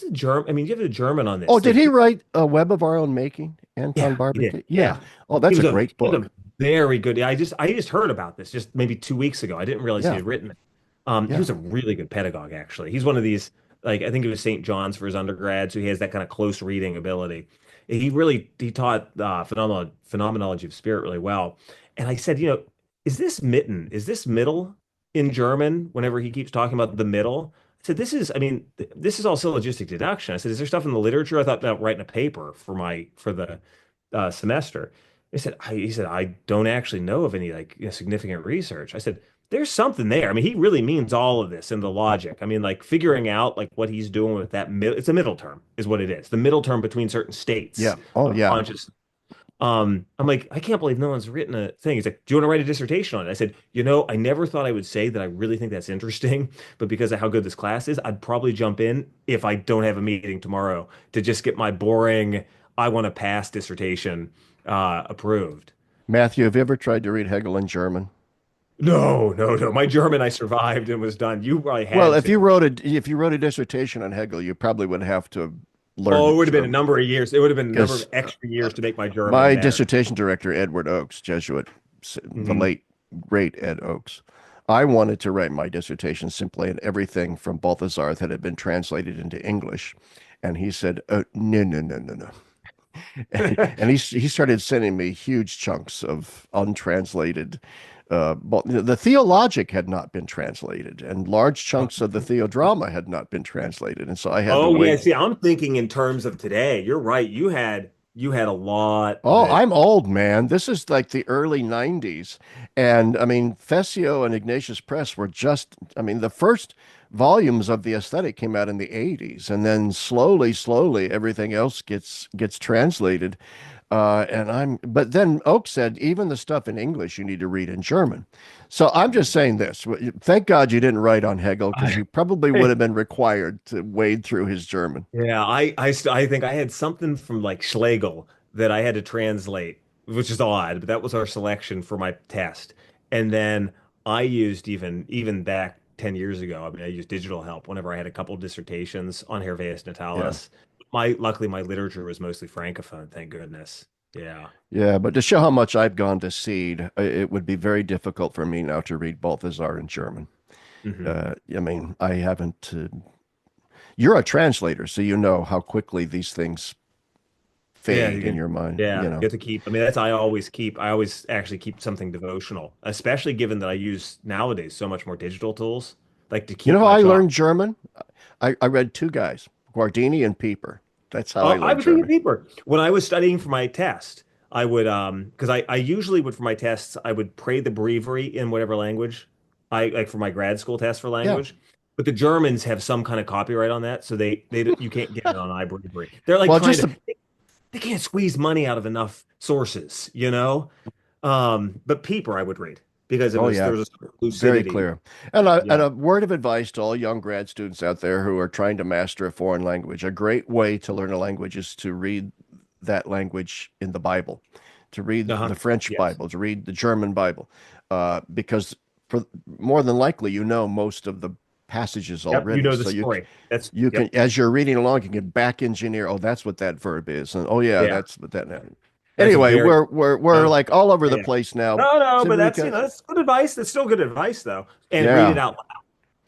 the German? I mean, you have a German on Oh, this. did Like, he write A Web of Our Own Making? Anton yeah, he did. Barbecue? Yeah. Yeah. Oh, He that's a was a great he was a book. very good. I just heard about this just maybe 2 weeks ago. I didn't realize he Yeah. had written it. He Yeah. was a really good pedagogue, actually. He's one of these, like I think it was St. John's for his undergrad, so he has that kind of close reading ability. He taught phenomenology of spirit really well. And I said, is this mitten? Is this middle in German? Whenever he keeps talking about the middle, I said, I mean, this is all syllogistic deduction. I said, is there stuff in the literature? I thought about writing a paper for the semester. He said, I don't actually know of any like significant research. I said, there's something there. I mean, he really means all of this in the logic. I mean, like figuring out like what he's doing with that it's a middle term is what it is. The middle term between certain states Yeah. Oh, of yeah. consciousness. I'm like, I can't believe no one's written a thing. He's like, do you want to write a dissertation on it? I said, I never thought I would say that I really think that's interesting, but because of how good this class is, I'd probably jump in if I don't have a meeting tomorrow to just get my boring, I want to pass dissertation approved. Matthew, have you ever tried to read Hegel in German? No, no, no. My German, I survived and was done. You probably Well, had to. if you wrote a dissertation on Hegel, you probably would have to Oh, it learn would have been a German number of years. It would have been a number of because extra years to make my German my better. dissertation director, Edward Oakes, Jesuit, the Mhm. late great Ed Oakes, I wanted to write my dissertation simply in everything from Balthazar that had been translated into English. And he said, no, no, no, no, no. And he started sending me huge chunks of untranslated. Well, the theologic had not been translated, and large chunks of the theodrama had not been translated, and so I had to Oh yeah, wait. see, I'm thinking in terms of today. You're right. You had a lot Oh, that I'm old, man. This is like the early 90s. And I mean, Fessio and Ignatius Press were just, I mean, the first volumes of the aesthetic came out in the 80s. And then slowly, slowly, everything else gets translated. But then Oak said, even the stuff in English you need to read in German. So I'm just saying this. Thank God you didn't write on Hegel because I, you probably would have been required to wade through his German. yeah, I think I had something from like Schlegel that I had to translate, which is odd, but that was our selection for my test. And then I used even back 10 years ago, I mean, I used digital help whenever I had a couple dissertations on Hervaeus Yeah. Natalis. Luckily my literature was mostly Francophone, thank goodness. Yeah. Yeah, but to show how much I've gone to seed, it would be very difficult for me now to read Balthazar in German. Hmm. I mean, I haven't. You're a translator, so you know how quickly these things Yeah, fade in your mind. yeah, You you know. have to keep. I mean, I always actually keep something devotional, especially given that I use nowadays so much more digital tools, like to You know keep how my I thought. learned German? I read two guys, Guardini and Pieper. That's how I Oh, I learned was thinking German. deeper. When I was studying for my test, I would because I usually would for my tests, I would pray the breviary in whatever language I like for my grad school test for Yeah. language. But the Germans have some kind of copyright on that, so you can't get it on iBreviary. They're like Well, trying just to a, they can't squeeze money out of enough sources, you know? But Peeper I would read because oh there yeah, was a very lucidity. clear. And Yeah. a word of advice to all young grad students out there who are trying to master a foreign language. A great way to learn a language is to read that language in the Bible, to read Uh-huh. the French Yes. Bible, to read the German Bible, because for more than likely you know most of the passages Yep, you already. know the So story. That's you can, yep. as you're reading along, you can back engineer. Oh, that's what that verb is, and oh yeah, Yeah. that's what that. That's Anyway, very we're no. like all over the Yeah. place now, No, but simply that's because that's good advice. That's still good advice though. And read it yeah. out loud.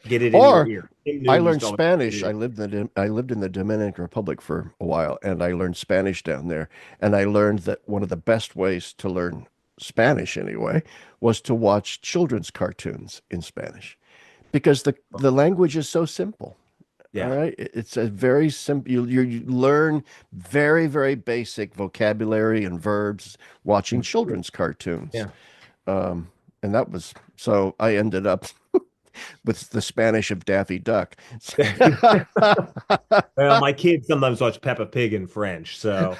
Get it in your Or ear. Tim I Newton used learned to always get Spanish. it I lived in the Dominican Republic for a while, and I learned Spanish down there. And I learned that one of the best ways to learn Spanish, anyway, was to watch children's cartoons in Spanish because the language is so simple. All Yeah. right, it's a very simple. You learn very very basic vocabulary and verbs watching children's cartoons. Yeah. Um, and that was so I ended up with the Spanish of Daffy Duck. Well, my kids sometimes watch Peppa Pig in French, so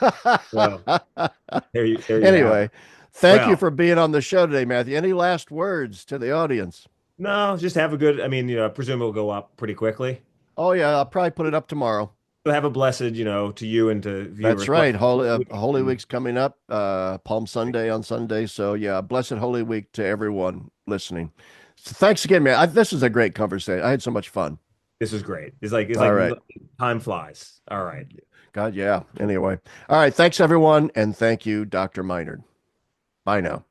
there you have Anyway, it. thank you Well, for being on the show today, Matthew. Any last words to the audience? no, just have a good. I mean, I presume it'll go up pretty quickly. Oh yeah, I'll probably put it up tomorrow. So have a blessed, to you and to That's viewers, blessed right. week. Holy And Week's coming up, Palm Sunday on Sunday. So yeah, blessed Holy Week to everyone listening. So thanks again, man. This was a great conversation. I had so much fun. this is great. It's like All right. time flies. All right. God, yeah. Anyway. All right. Thanks, everyone. And thank you, Dr. Minard. Bye now.